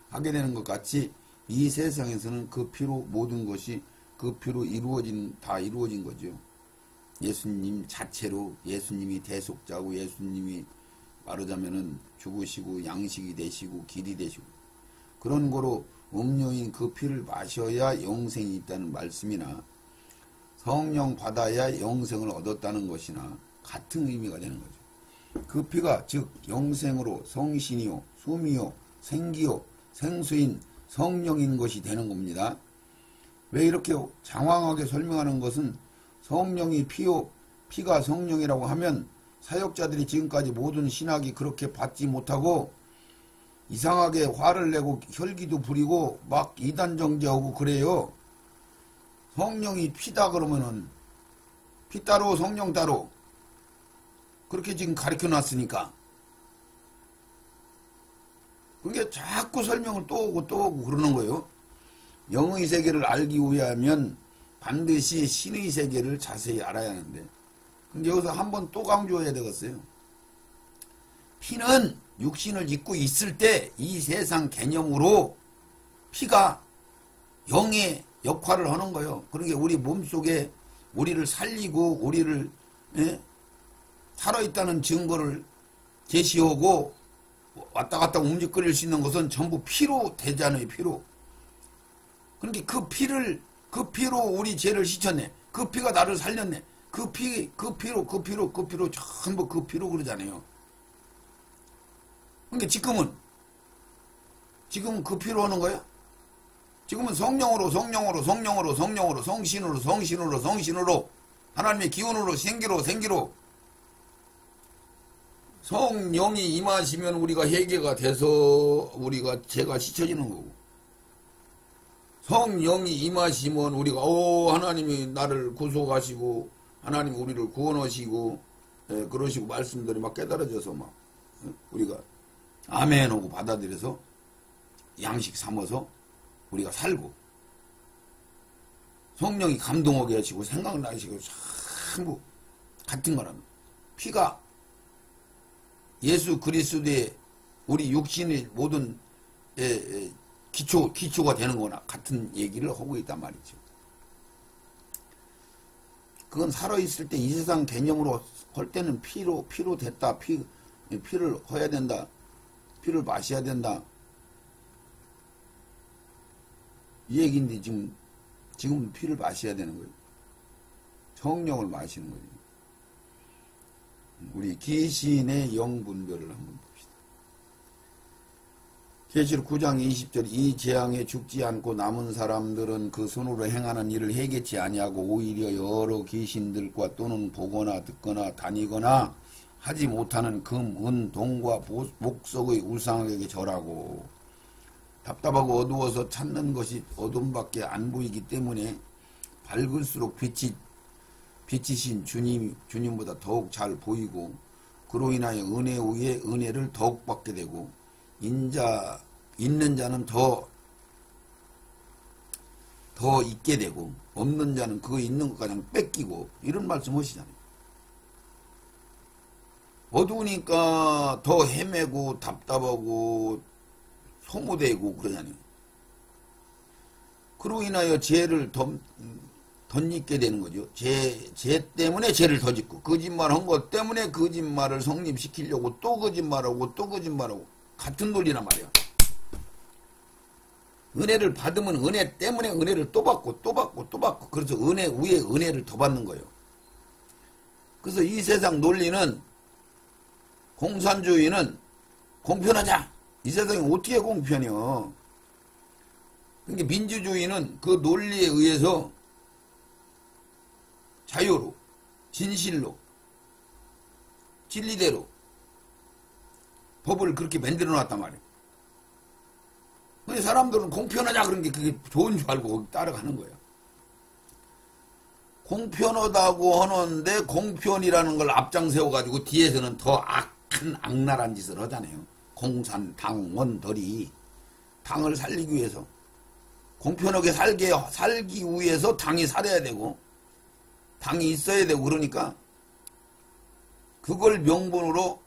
하게 되는 것 같이 이 세상에서는 그 피로 모든 것이 그 피로 다 이루어진 거죠. 예수님 자체로 예수님이 대속자고 예수님이 말하자면은 죽으시고 양식이 되시고 길이 되시고 그런 거로 음료인 그 피를 마셔야 영생이 있다는 말씀이나 성령 받아야 영생을 얻었다는 것이나 같은 의미가 되는 거죠. 그 피가 즉 영생으로 성신이요 숨이요 생기요 생수인 성령인 것이 되는 겁니다. 왜 이렇게 장황하게 설명하는 것은 성령이 피가 성령이라고 하면 사역자들이 지금까지 모든 신학이 그렇게 받지 못하고 이상하게 화를 내고 혈기도 부리고 막 이단정제하고 그래요. 성령이 피다 그러면은 피 따로 성령 따로 그렇게 지금 가르쳐 놨으니까 그게 자꾸 설명을 또 오고 그러는 거예요. 영의 세계를 알기 위하면 반드시 신의 세계를 자세히 알아야 하는데 근데 여기서 한번 또 강조해야 되겠어요. 피는 육신을 입고 있을 때 이 세상 개념으로 피가 영의 역할을 하는 거예요. 그러니까 우리 몸속에 우리를 살리고 우리를 살아있다는 증거를 제시하고 왔다 갔다 움직거릴 수 있는 것은 전부 피로 되잖아요. 피로. 그러니까 그 피로 우리 죄를 씻었네. 그 피가 나를 살렸네. 그 피로 전부 그 피로 그러잖아요. 그러니까 지금은 그 피로 하는 거야? 지금은 성령으로 성신으로 하나님의 기운으로 생기로 성령이 임하시면 우리가 회개가 돼서 우리가 죄가 씻어지는 거고 성령이 임하시면 우리가 하나님이 나를 구속하시고 하나님 우리를 구원하시고 그러시고 말씀들이 막 깨달아져서 막 우리가 아멘 하고 받아들여서 양식 삼아서 우리가 살고 성령이 감동하게 하시고 생각나시고 전부 같은 거랍니다. 피가 예수 그리스도의 우리 육신의 모든 기초가 되는 거나 같은 얘기를 하고 있단 말이죠. 그건 살아있을 때 이 세상 개념으로 할 때는 피로 됐다. 피를 허야 된다. 피를 마셔야 된다. 이 얘기인데 지금 피를 마셔야 되는 거예요. 성령을 마시는 거예요. 우리 귀신의 영분별을 한번 봅시다. 계시록 9장 20절 이 재앙에 죽지 않고 남은 사람들은 그 손으로 행하는 일을 해겠지 아니하고 오히려 여러 귀신들과 또는 보거나 듣거나 다니거나 하지 못하는 금, 은, 동과 목석의 우상에게 절하고 답답하고 어두워서 찾는 것이 어둠밖에 안 보이기 때문에 밝을수록 빛이신 주님보다 더욱 잘 보이고 그로 인하여 은혜 위에 은혜를 더욱 받게 되고 있는 자는 더 있게 되고 없는 자는 그거 있는 것 그냥 뺏기고 이런 말씀 하시잖아요. 어두우니까 더 헤매고 답답하고 소모되고 그러잖아요. 그로 인하여 죄를 덧입게 되는 거죠. 죄 때문에 죄를 더 짓고 거짓말한 것 때문에 거짓말을 성립시키려고 또 거짓말하고 같은 논리란 말이야. 은혜를 받으면 은혜 때문에 은혜를 또 받고 그래서 은혜 위에 은혜를 더 받는 거예요. 그래서 이 세상 논리는 공산주의는 공평하자. 이 세상이 어떻게 공평해요. 그러니까 민주주의는 그 논리에 의해서 자유로 진실로 진리대로 법을 그렇게 만들어 놨단 말이에요. 근데 사람들은 공평하자 그런 게 그게 좋은 줄 알고 따라가는 거예요. 공평하다고 하는데 공편이라는 걸 앞장세워가지고 뒤에서는 더 악한 악랄한 짓을 하잖아요. 공산당원들이 당을 살리기 위해서 공평하게 살기 위해서 당이 살아야 되고 당이 있어야 되고 그러니까 그걸 명분으로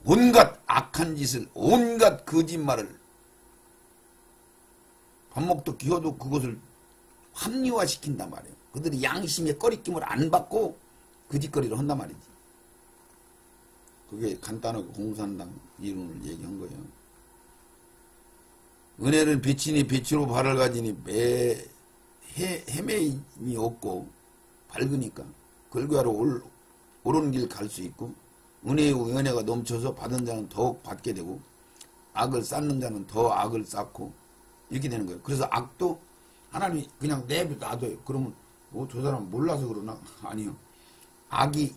온갖 악한 짓을 온갖 거짓말을 밥 먹도 기어도 그것을 합리화시킨단 말이에요. 그들이 양심의 꺼리낌을 안 받고 거짓거리를 한단 말이지. 그게 간단하게 공산당 이론을 얘기한 거예요. 은혜는 빛이니 빛으로 발을 가지니 헤매임이 없고 밝으니까 걸교하러 옳은 길 갈 수 있고 은혜의 은혜가 넘쳐서 받은 자는 더욱 받게 되고 악을 쌓는 자는 더 악을 쌓고 이렇게 되는 거예요. 그래서 악도 하나님이 그냥 내버려놔둬요. 그러면 저 사람 몰라서 그러나? 아니요. 악이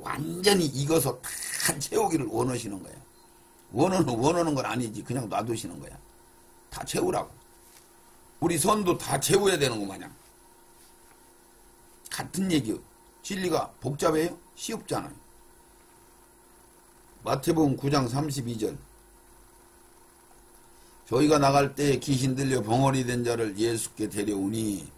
완전히 익어서 다 채우기를 원하시는 거예요. 원하는 건 아니지. 그냥 놔두시는 거야. 다 채우라고. 우리 선도 다 채워야 되는 거 마냥. 같은 얘기요. 진리가 복잡해요? 쉽잖아요. 마태복음 9장 32절. 저희가 나갈 때 귀신 들려 벙어리 된 자를 예수께 데려오니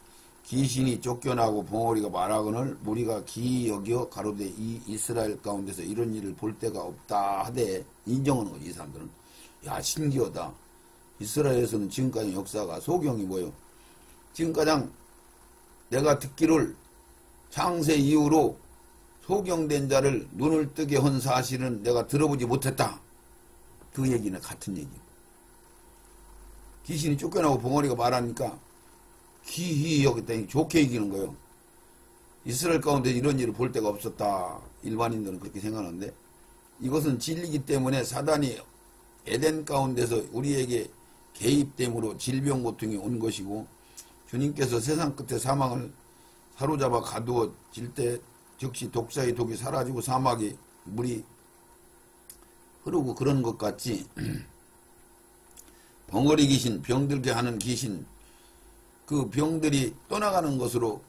귀신이 쫓겨나고 벙어리가 말하거늘 무리가 기이 여겨 가로되 이 이스라엘 가운데서 이런 일을 볼 데가 없다 하되 인정하는 거지. 이 사람들은. 야, 신기하다. 이스라엘에서는 지금까지 역사가 소경이 뭐예요? 지금까지 내가 듣기를 창세 이후로 소경된 자를 눈을 뜨게 한 사실은 내가 들어보지 못했다. 그 얘기는 같은 얘기예요. 귀신이 쫓겨나고 벙어리가 말하니까 기이 여겼다니 좋게 이기는 거예요. 이스라엘 가운데 이런 일을 볼 데가 없었다. 일반인들은 그렇게 생각하는데 이것은 진리이기 때문에 사단이 에덴 가운데서 우리에게 개입됨으로 질병 고통이 온 것이고 주님께서 세상 끝에 사망을 사로잡아 가두어질 때 즉시 독사의 독이 사라지고 사막에 물이 흐르고 그런 것 같이 벙어리 귀신, 병들게 하는 귀신, 그 병들이 떠나가는 것으로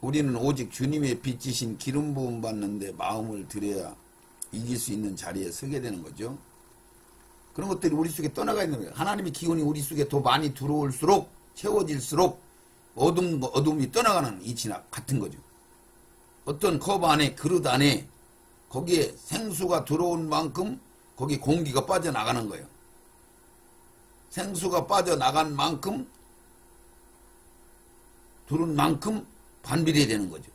우리는 오직 주님의 빛이신 기름 부음 받는데 마음을 들여야 이길 수 있는 자리에 서게 되는 거죠. 그런 것들이 우리 속에 떠나가 있는 거예요. 하나님의 기운이 우리 속에 더 많이 들어올수록 채워질수록 어둠이 떠나가는 이치나 같은 거죠. 어떤 컵 안에 그릇 안에 거기에 생수가 들어온 만큼 거기 공기가 빠져나가는 거예요. 생수가 빠져나간 만큼 들은 만큼 반비례 되는 거죠.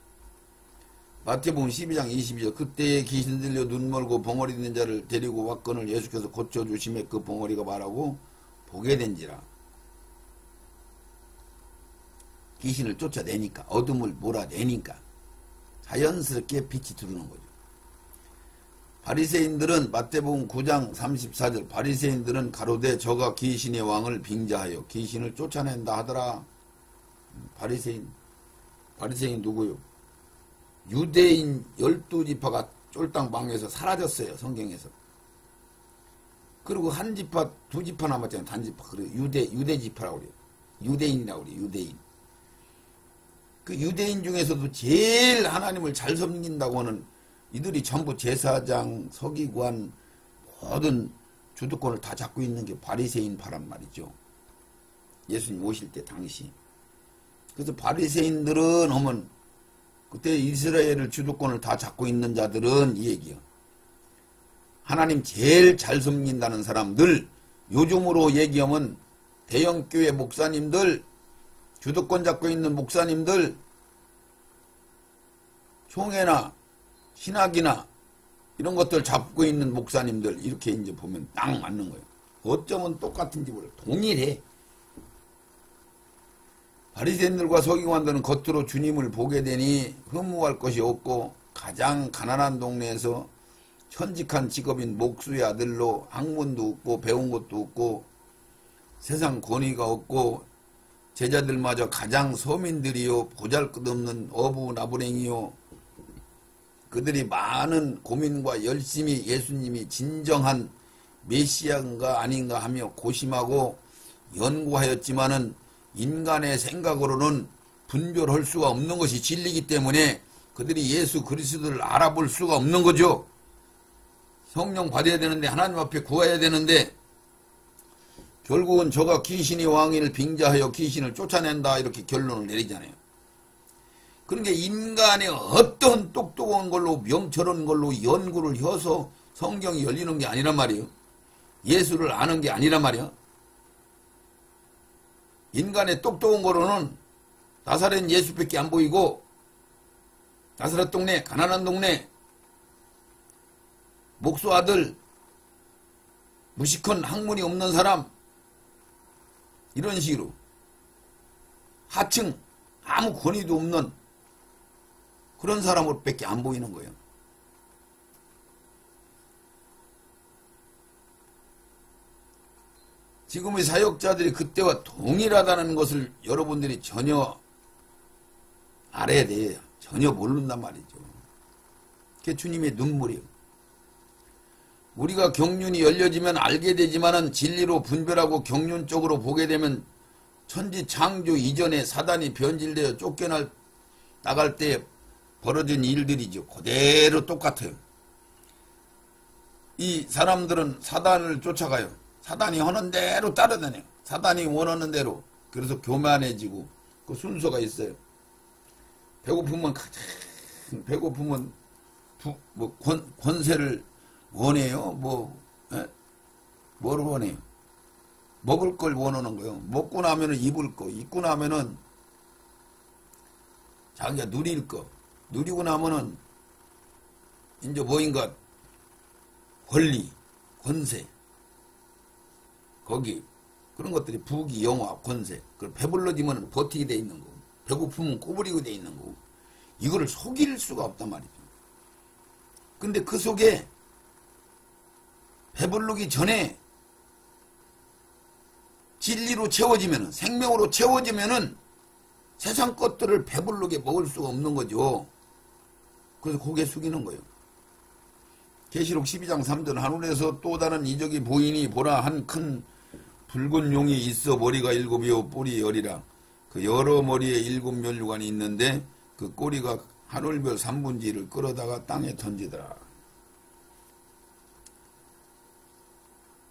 마태복음 12장 22절 그때에 귀신 들려 눈 멀고 벙어리 있는 자를 데리고 왔거늘 예수께서 고쳐주심에 그 벙어리가 말하고 보게 된지라. 귀신을 쫓아내니까 어둠을 몰아내니까 자연스럽게 빛이 들어오는 거죠. 바리새인들은 마태복음 9장 34절 바리새인들은 가로되 저가 귀신의 왕을 빙자하여 귀신을 쫓아낸다 하더라. 바리새인 누구요? 유대인 12지파가 쫄딱 망해서 사라졌어요. 성경에서. 그리고 한 지파, 두 지파 남았잖아요. 단지파. 그리고 유대지파라고 그래요. 유대인이라고 그래요. 유대인. 그 유대인 중에서도 제일 하나님을 잘 섬긴다고 하는 이들이 전부 제사장, 서기관, 모든 주도권을 다 잡고 있는 게 바리새인파란 말이죠. 예수님 오실 때 당시. 그래서 바리새인들은 하면 그때 이스라엘을 주도권을 다 잡고 있는 자들은 이 얘기요. 하나님 제일 잘 섬긴다는 사람들, 요즘으로 얘기하면 대형교회 목사님들, 주도권 잡고 있는 목사님들, 총회나 신학이나 이런 것들 잡고 있는 목사님들 이렇게 이제 보면 딱 맞는 거예요. 어쩌면 똑같은지 몰라. 동일해. 바리새인들과 서기관들은 겉으로 주님을 보게 되니 흠모할 것이 없고 가장 가난한 동네에서 천직한 직업인 목수의 아들로 학문도 없고 배운 것도 없고 세상 권위가 없고 제자들마저 가장 서민들이요 보잘것없는 어부나부랭이요 그들이 많은 고민과 열심히 예수님이 진정한 메시아인가 아닌가 하며 고심하고 연구하였지만은 인간의 생각으로는 분별할 수가 없는 것이 진리이기 때문에 그들이 예수 그리스도를 알아볼 수가 없는 거죠. 성령 받아야 되는데 하나님 앞에 구해야 되는데 결국은 저가 귀신이 왕위를 빙자하여 귀신을 쫓아낸다 이렇게 결론을 내리잖아요. 그러니까 인간의 어떤 똑똑한 걸로 명철한 걸로 연구를 해서 성경이 열리는 게 아니란 말이에요. 예수를 아는 게 아니란 말이야. 인간의 똑똑한 거로는 나사렛 예수밖에 안 보이고 나사렛 동네, 가난한 동네, 목수 아들, 무식한 학문이 없는 사람 이런 식으로 하층 아무 권위도 없는 그런 사람으로밖에 안 보이는 거예요. 지금의 사역자들이 그때와 동일하다는 것을 여러분들이 전혀 알아야 돼요. 전혀 모른단 말이죠. 그게 주님의 눈물이에요. 우리가 경륜이 열려지면 알게 되지만은 진리로 분별하고 경륜적으로 보게 되면 천지 창조 이전에 사단이 변질되어 나갈 때 벌어진 일들이죠. 그대로 똑같아요. 이 사람들은 사단을 쫓아가요. 사단이 하는 대로 따라다녀요. 사단이 원하는 대로. 그래서 교만해지고 그 순서가 있어요. 배고프면 권세를 원해요. 뭐를 원해요? 먹을 걸 원하는 거예요. 먹고 나면은 입을 거, 입고 나면은 자기가 누릴 거, 누리고 나면은 이제 뭐인가 권리, 권세, 거기 그런 것들이 부귀, 영화, 권세. 그걸 배불러지면 버티게 돼 있는 거고, 배고프면 꼬부리고 돼 있는 거고, 이거를 속일 수가 없단 말이죠. 근데 그 속에 배부르기 전에 진리로 채워지면은, 생명으로 채워지면은 세상 것들을 배부르게 먹을 수가 없는 거죠. 그래서 고개 숙이는 거예요. 계시록 12장 3절 하늘에서 또 다른 이적이 보이니 보라 한 큰 붉은 용이 있어 머리가 7이요 뿔이 10이라. 그 여러 머리에 7면류관이 있는데 그 꼬리가 하늘별 3분지를 끌어다가 땅에 던지더라.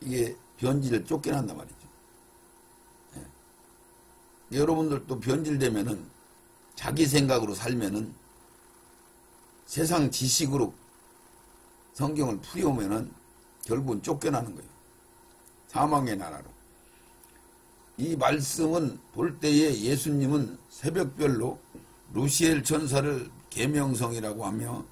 이게 변질을 쫓겨난단 말이죠. 예. 여러분들도 변질되면은 자기 생각으로 살면은 세상 지식으로 성경을 풀이오면은 결국은 쫓겨나는 거예요. 사망의 나라로. 이 말씀은 볼 때에 예수님은 새벽별로 루시엘 천사를 계명성이라고 하며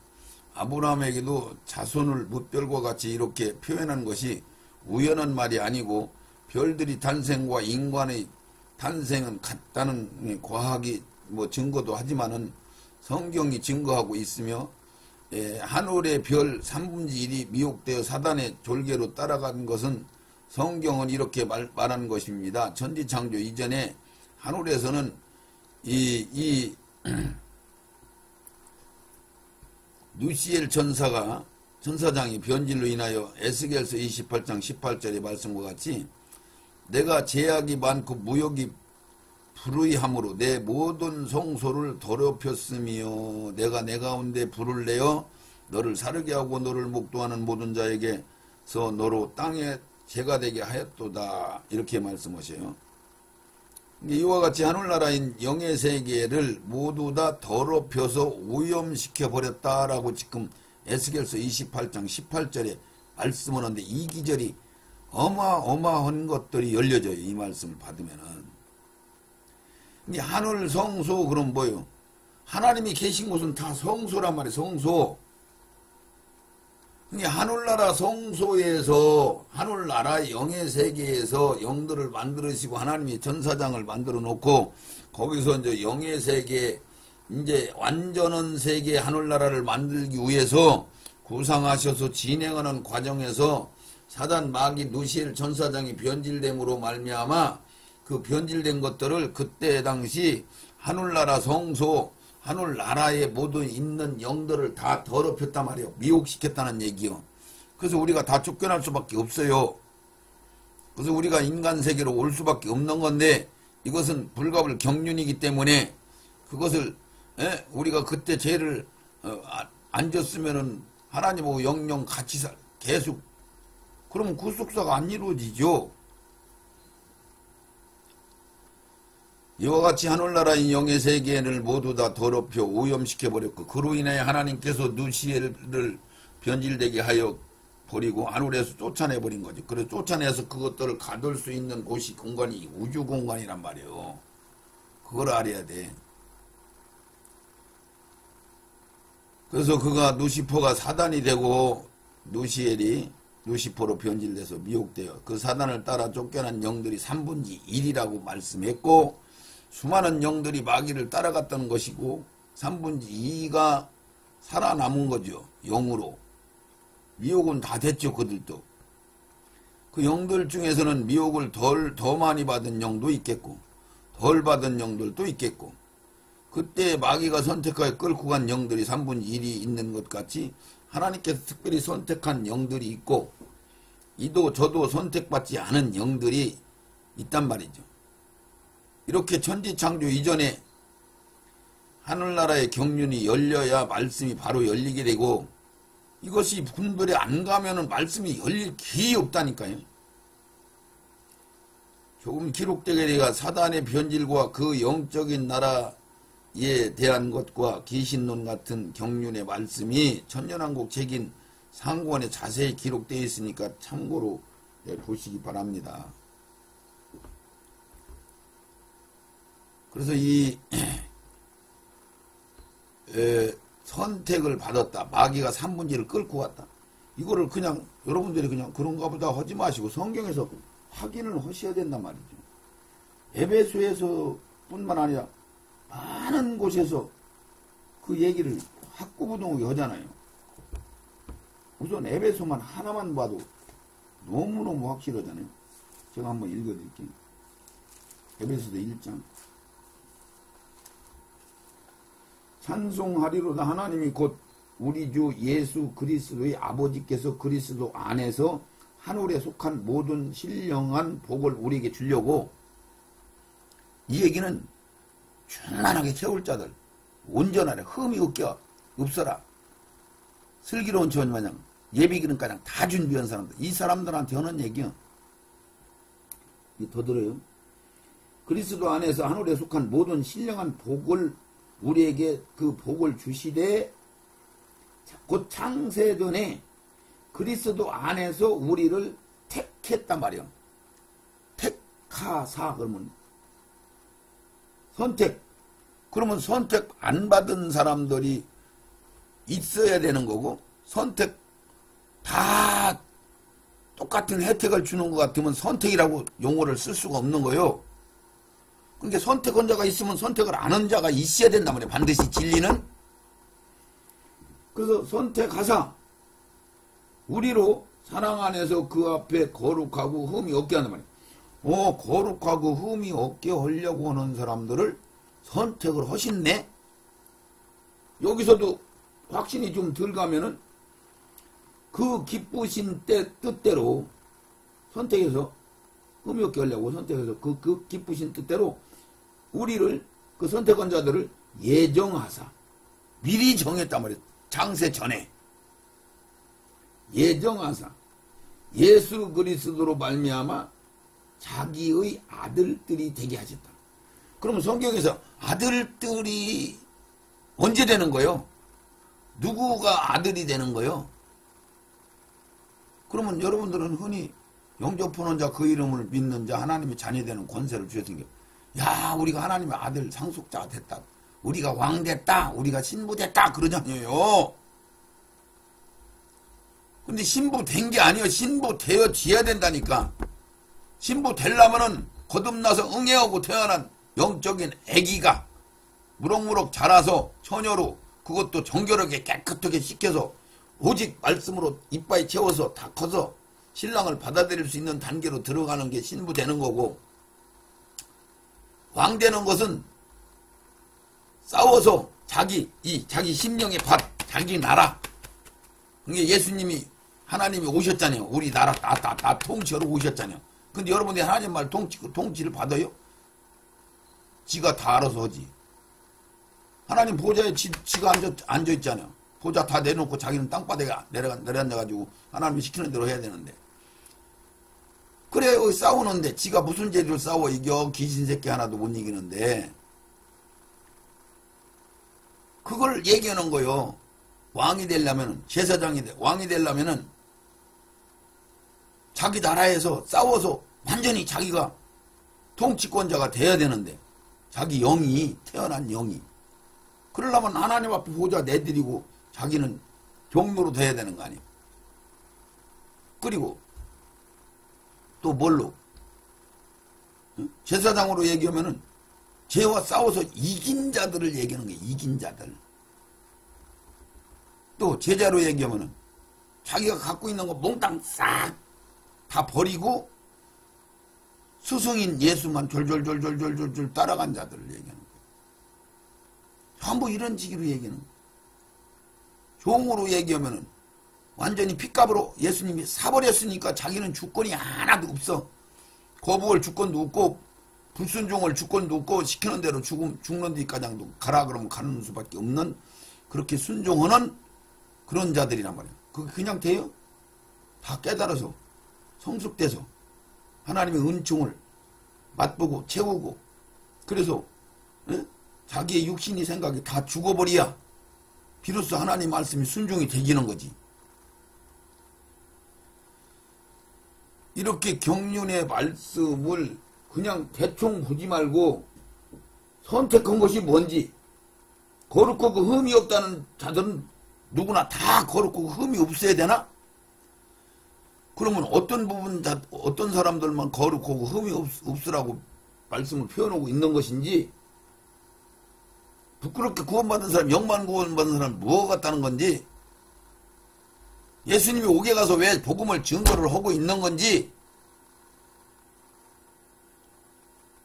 아브라함에게도 자손을 뭇별과 같이 이렇게 표현한 것이 우연한 말이 아니고 별들이 탄생과 인간의 탄생은 같다는 과학이 증거도 하지만은 성경이 증거하고 있으며 하늘의 별 3분의 1이 미혹되어 사단의 졸개로 따라간 것은 성경은 이렇게 말하는 것입니다. 천지창조 이전에 하늘에서는 누시엘 천사장이 변질로 인하여 에스겔서 28장 18절의 말씀과 같이 내가 제약이 많고 무역이 불의함으로 내 모든 성소를 더럽혔으며 내가 내 가운데 불을 내어 너를 사르게 하고 너를 목도하는 모든 자에게서 너로 땅에 죄가 되게 하였도다. 이렇게 말씀하셔요. 이와 같이 하늘나라인 영의 세계를 모두 다 더럽혀서 오염시켜 버렸다라고 지금 에스겔서 28장 18절에 말씀하는데 이 기절이 어마어마한 것들이 열려져요. 이 말씀을 받으면은. 하늘 성소 그럼 뭐예요? 하나님이 계신 곳은 다 성소란 말이에요. 성소. 하늘나라 성소에서 하늘나라 영의 세계에서 영들을 만들으시고 하나님이 전사장을 만들어 놓고 거기서 이제 영의 세계 이제 완전한 세계 하늘나라를 만들기 위해서 구상하셔서 진행하는 과정에서 사단 마귀 누시엘 전사장이 변질됨으로 말미암아 그 변질된 것들을 그때 당시 하늘나라 성소 하늘나라에 모두 있는 영들을 다 더럽혔단 말이에요. 미혹시켰다는 얘기요. 그래서 우리가 다 쫓겨날 수밖에 없어요. 그래서 우리가 인간 세계로 올 수밖에 없는 건데 이것은 불가불 경륜이기 때문에 그것을 우리가 그때 죄를 안 졌으면은 하나님하고 영영 같이 계속 그러면 구속사가 안 이루어지죠. 이와 같이 하늘나라인 영의 세계를 모두 다 더럽혀 오염시켜버렸고 그로 인해 하나님께서 누시엘을 변질되게 하여 버리고 하늘에서 쫓아내버린 거죠. 그래서 쫓아내서 그것들을 가둘 수 있는 곳이 공간이 우주 공간이란 말이에요. 그걸 알아야 돼. 그래서 그가 누시퍼가 사단이 되고 누시엘이 루시퍼로 변질돼서 미혹되어 그 사단을 따라 쫓겨난 영들이 3분의 1이라고 말씀했고 수많은 영들이 마귀를 따라갔다는 것이고 3분의 2가 살아남은 거죠. 영으로. 미혹은 다 됐죠. 그들도. 그 영들 중에서는 미혹을 더 많이 받은 영도 있겠고 덜 받은 영들도 있겠고 그때 마귀가 선택하여 끌고 간 영들이 3분의 1이 있는 것 같이 하나님께서 특별히 선택한 영들이 있고 이도 저도 선택받지 않은 영들이 있단 말이죠. 이렇게 천지창조 이전에 하늘나라의 경륜이 열려야 말씀이 바로 열리게 되고 이것이 분별에 안 가면은 말씀이 열릴 기회 없다니까요. 조금 기록되게 되가 사단의 변질과 그 영적인 나라에 대한 것과 기신론 같은 경륜의 말씀이 천년왕국 책인 상권에 자세히 기록되어 있으니까 참고로 보시기 바랍니다. 그래서 이 선택을 받았다. 마귀가 3분지를 끌고 갔다. 이거를 그냥 여러분들이 그냥 그런가 보다 하지 마시고 성경에서 확인을 하셔야 된단 말이죠. 에베소에서 뿐만 아니라 많은 곳에서 그 얘기를 학구부동하게 하잖아요. 우선 에베소만 하나만 봐도 너무너무 확실하잖아요. 제가 한번 읽어드릴게요. 에베소서 1장. 찬송하리로다 하나님이 곧 우리 주 예수 그리스도의 아버지께서 그리스도 안에서 하늘에 속한 모든 신령한 복을 우리에게 주려고 이 얘기는 충만하게 채울 자들 온전하라 흠이 없어라 슬기로운 지원 마냥 예비기름가량 다 준비한 사람들 이 사람들한테 하는 얘기요. 더 들어요. 그리스도 안에서 하늘에 속한 모든 신령한 복을 우리에게 그 복을 주시되 곧 창세전에 그리스도 안에서 우리를 택했단 말이요. 택하사 그러면 선택. 그러면 선택 안 받은 사람들이 있어야 되는 거고 선택 다 똑같은 혜택을 주는 것 같으면 선택이라고 용어를 쓸 수가 없는 거예요. 그러니까 선택한 자가 있으면 선택을 안 한 자가 있어야 된단 말이에요. 반드시 진리는. 그래서 선택하사 우리로 사랑 안에서 그 앞에 거룩하고 흠이 없게 한단 말이에요. 거룩하고 흠이 없게 하려고 하는 사람들을 선택을 하신네. 여기서도 확신이 좀 덜 가면은 그 기쁘신 뜻대로 선택해서 흠이 없게 하려고 선택해서 그 기쁘신 뜻대로 우리를 그 선택한 자들을 예정하사 미리 정했단 말이에요. 창세 전에 예정하사 예수 그리스도로 말미암아 자기의 아들들이 되게 하셨다. 그러면 성경에서 아들들이 언제 되는 거예요? 누구가 아들이 되는 거예요? 그러면 여러분들은 흔히 영접하는 자 그 이름을 믿는 자 하나님의 자녀되는 권세를 주셨으니까 야 우리가 하나님의 아들 상속자가 됐다. 우리가 왕 됐다. 우리가 신부 됐다. 그러잖아요. 근데 신부 된 게 아니에요. 신부 되어져야 된다니까. 신부 되려면은 거듭나서 응애하고 태어난 영적인 아기가 무럭무럭 자라서 처녀로 그것도 정결하게 깨끗하게 씻겨서 오직 말씀으로 이빨 채워서 다 커서 신랑을 받아들일 수 있는 단계로 들어가는 게 신부 되는 거고 왕 되는 것은 싸워서 자기 심령의 밭, 자기 나라. 그게 예수님이 하나님이 오셨잖아요. 우리 나라 다 통치하러 오셨잖아요. 근데 여러분이 하나님 말 통치를 받아요? 지가 다 알아서 하지. 하나님 보좌에 지가 앉아있잖아요. 보좌 다 내놓고 자기는 땅바닥에 내려앉아가지고 하나님이 시키는 대로 해야 되는데 그래 싸우는데 지가 무슨 죄를 싸워 이겨. 귀신 새끼 하나도 못 이기는데. 그걸 얘기하는 거요. 왕이 되려면은 왕이 되려면은 자기 나라에서 싸워서 완전히 자기가 통치권자가 돼야 되는데 자기 영이 태어난 영이 그러려면 하나님 앞에 보좌 내드리고 자기는 종로로 돼야 되는 거 아니에요. 그리고 또 뭘로 제사장으로 얘기하면은 죄와 싸워서 이긴 자들을 얘기하는 거예요. 이긴 자들. 또 제자로 얘기하면은 자기가 갖고 있는 거 몽땅 싹 다 버리고 스승인 예수만 졸졸졸졸졸졸 따라간 자들을 얘기하는 거예요. 전부 이런 식으로 얘기하는 거예요. 종으로 얘기하면은 완전히 핏값으로 예수님이 사버렸으니까 자기는 주권이 하나도 없어. 거부할 주권도 없고 불순종할 주권도 없고 시키는 대로 죽는 데까지도 가라 그러면 가는 수밖에 없는 그렇게 순종하는 그런 자들이란 말이에요. 그게 그냥 돼요? 다 깨달아서 성숙돼서 하나님의 은총을 맛보고 채우고 그래서 자기의 육신이 생각이 다 죽어버려야 비로소 하나님 말씀이 순종이 되기는 거지. 이렇게 경륜의 말씀을 그냥 대충 보지 말고 선택한 것이 뭔지 거룩하고 흠이 없다는 자들은 누구나 다 거룩하고 흠이 없어야 되나? 그러면 어떤 사람들만 거룩하고 흠이 없으라고 말씀을 표현하고 있는 것인지 부끄럽게 구원받은 사람, 영만 구원받은 사람 무엇 같다는 건지 예수님이 옥에 가서 왜 복음을 증거를 하고 있는 건지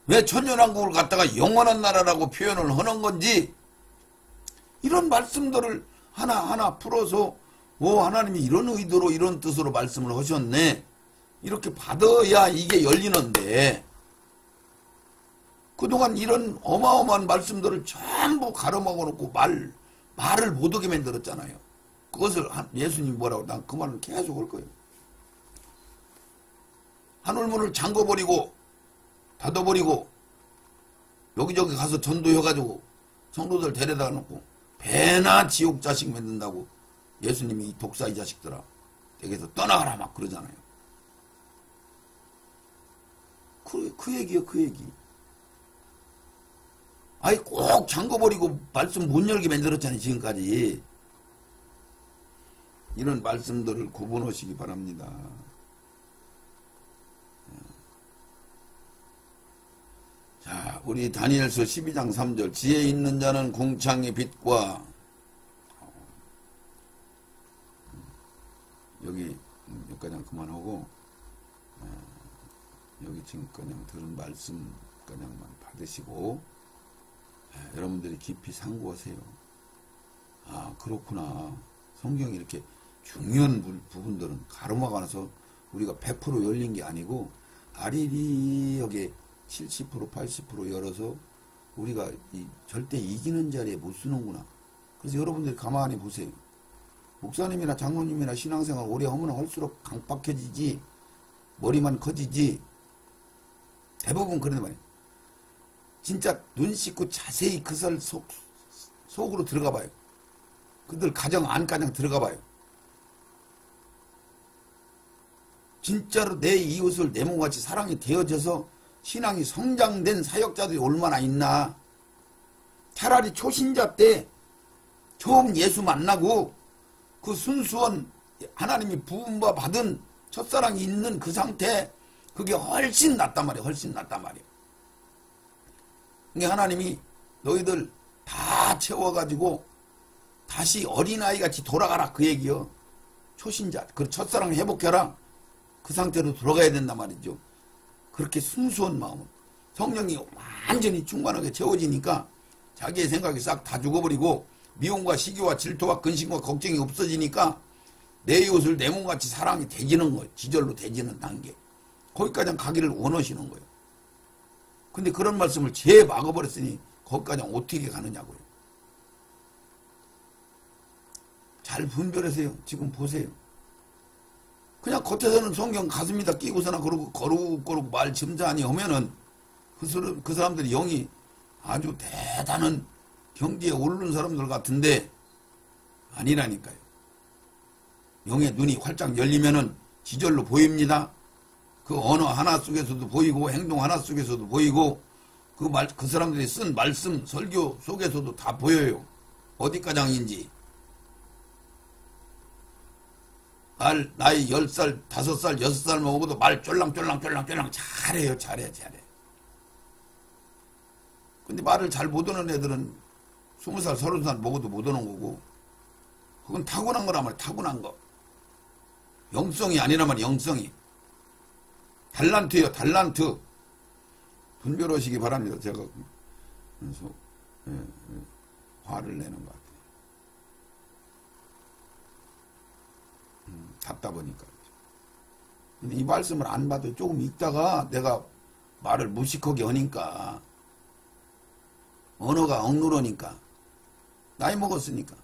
왜 천년왕국을 갖다가 영원한 나라라고 표현을 하는 건지 이런 말씀들을 하나하나 풀어서 하나님이 이런 의도로 이런 뜻으로 말씀을 하셨네 이렇게 받아야 이게 열리는데 그동안 이런 어마어마한 말씀들을 전부 가로막아 놓고 말을 못하게 만들었잖아요. 그것을 예수님이 뭐라고 난 그 말을 계속 할 거예요. 하늘문을 잠궈버리고 닫아버리고 여기저기 가서 전도해가지고 성도들 데려다 놓고 배나 지옥 자식 만든다고 예수님이 이 독사 이 자식들아 댁에서 떠나가라 막 그러잖아요. 그 얘기요 그 얘기. 아이 꼭 잠궈버리고 말씀 못 열게 만들었잖아요 지금까지. 이런 말씀들을 구분하시기 바랍니다. 자, 우리 다니엘서 12장 3절 지혜 있는 자는 궁창의 빛과 여기까지 그만하고 여기 지금 그냥 들은 말씀 그냥만 받으시고 여러분들이 깊이 상고하세요. 아 그렇구나. 성경이 이렇게 중요한 부분들은 가로막아서 우리가 100% 열린 게 아니고 아리리하게 70% 80% 열어서 우리가 절대 이기는 자리에 못 쓰는구나. 그래서 여러분들이 가만히 보세요. 목사님이나 장로님이나 신앙생활 오래 하면 할수록 강박해지지 머리만 커지지 대부분 그런 말이에요. 진짜 눈 씻고 자세히 그 살 속으로 들어가 봐요. 그들 가정 안가정 들어가 봐요. 진짜로 내 이웃을 내 몸같이 사랑이 되어져서 신앙이 성장된 사역자들이 얼마나 있나. 차라리 초신자 때 처음 예수 만나고 그 순수한 하나님이 부음바 받은 첫사랑이 있는 그 상태 그게 훨씬 낫단 말이에요. 훨씬 낫단 말이에요. 그러니까 하나님이 너희들 다 채워가지고 다시 어린아이같이 돌아가라 그 얘기요. 초신자 그 첫사랑을 회복해라. 그 상태로 돌아가야 된단 말이죠. 그렇게 순수한 마음은 성령이 완전히 충만하게 채워지니까 자기의 생각이 싹 다 죽어버리고 미움과 시기와 질투와 근심과 걱정이 없어지니까 내 이웃을 내 몸같이 사랑이 되지는 거예요. 지절로 되지는 단계. 거기까지 가기를 원하시는 거예요. 근데 그런 말씀을 제 막아버렸으니 거기까지 어떻게 가느냐고요. 잘 분별하세요. 지금 보세요. 그냥 겉에서는 성경 가슴에다 끼고서나 그러고 거룩거룩 말 점잖이 하면은 그 사람들이 영이 아주 대단한 경지에 오르는 사람들 같은데 아니라니까요. 영의 눈이 활짝 열리면은 지절로 보입니다. 그 언어 하나 속에서도 보이고 행동 하나 속에서도 보이고 그 사람들이 쓴 말씀 설교 속에서도 다 보여요. 어디까장인지. 나이 10살, 5살, 6살 먹어도 말 쫄랑쫄랑 잘해요. 잘해. 근데 말을 잘 못하는 애들은 20살, 30살 먹어도 못하는 거고, 그건 타고난 거란 말이야. 타고난 거. 영성이 아니란 말이야. 영성이. 달란트예요. 달란트. 분별하시기 바랍니다. 제가 그래서 화를 내는 것 같아요. 답답하니까. 근데 이 말씀을 안 봐도 조금 읽다가 내가 말을 무식하게 하니까 언어가 억누르니까 나이 먹었으니까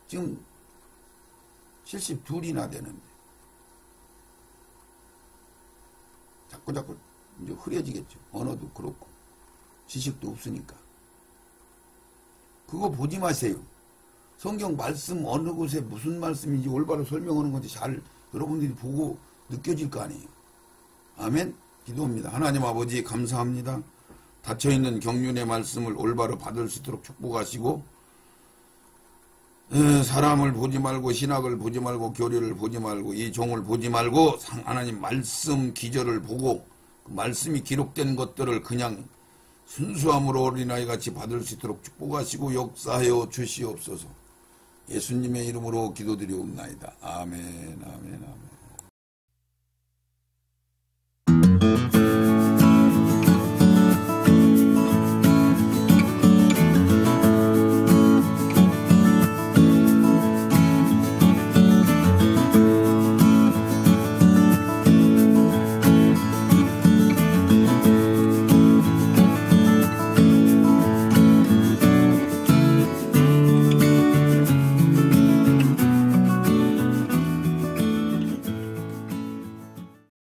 지금 72이나 되는데 자꾸 이제 흐려지겠죠. 언어도 그렇고 지식도 없으니까. 그거 보지 마세요. 성경 말씀 어느 곳에 무슨 말씀인지 올바로 설명하는 건지 잘 여러분들이 보고 느껴질 거 아니에요. 아멘. 기도합니다. 하나님 아버지 감사합니다. 닫혀있는 경륜의 말씀을 올바로 받을 수 있도록 축복하시고 사람을 보지 말고 신학을 보지 말고 교리를 보지 말고 이 종을 보지 말고 하나님 말씀 기절을 보고 그 말씀이 기록된 것들을 그냥 순수함으로 어린아이 같이 받을 수 있도록 축복하시고 역사하여 주시옵소서. 예수님의 이름으로 기도드리옵나이다. 아멘.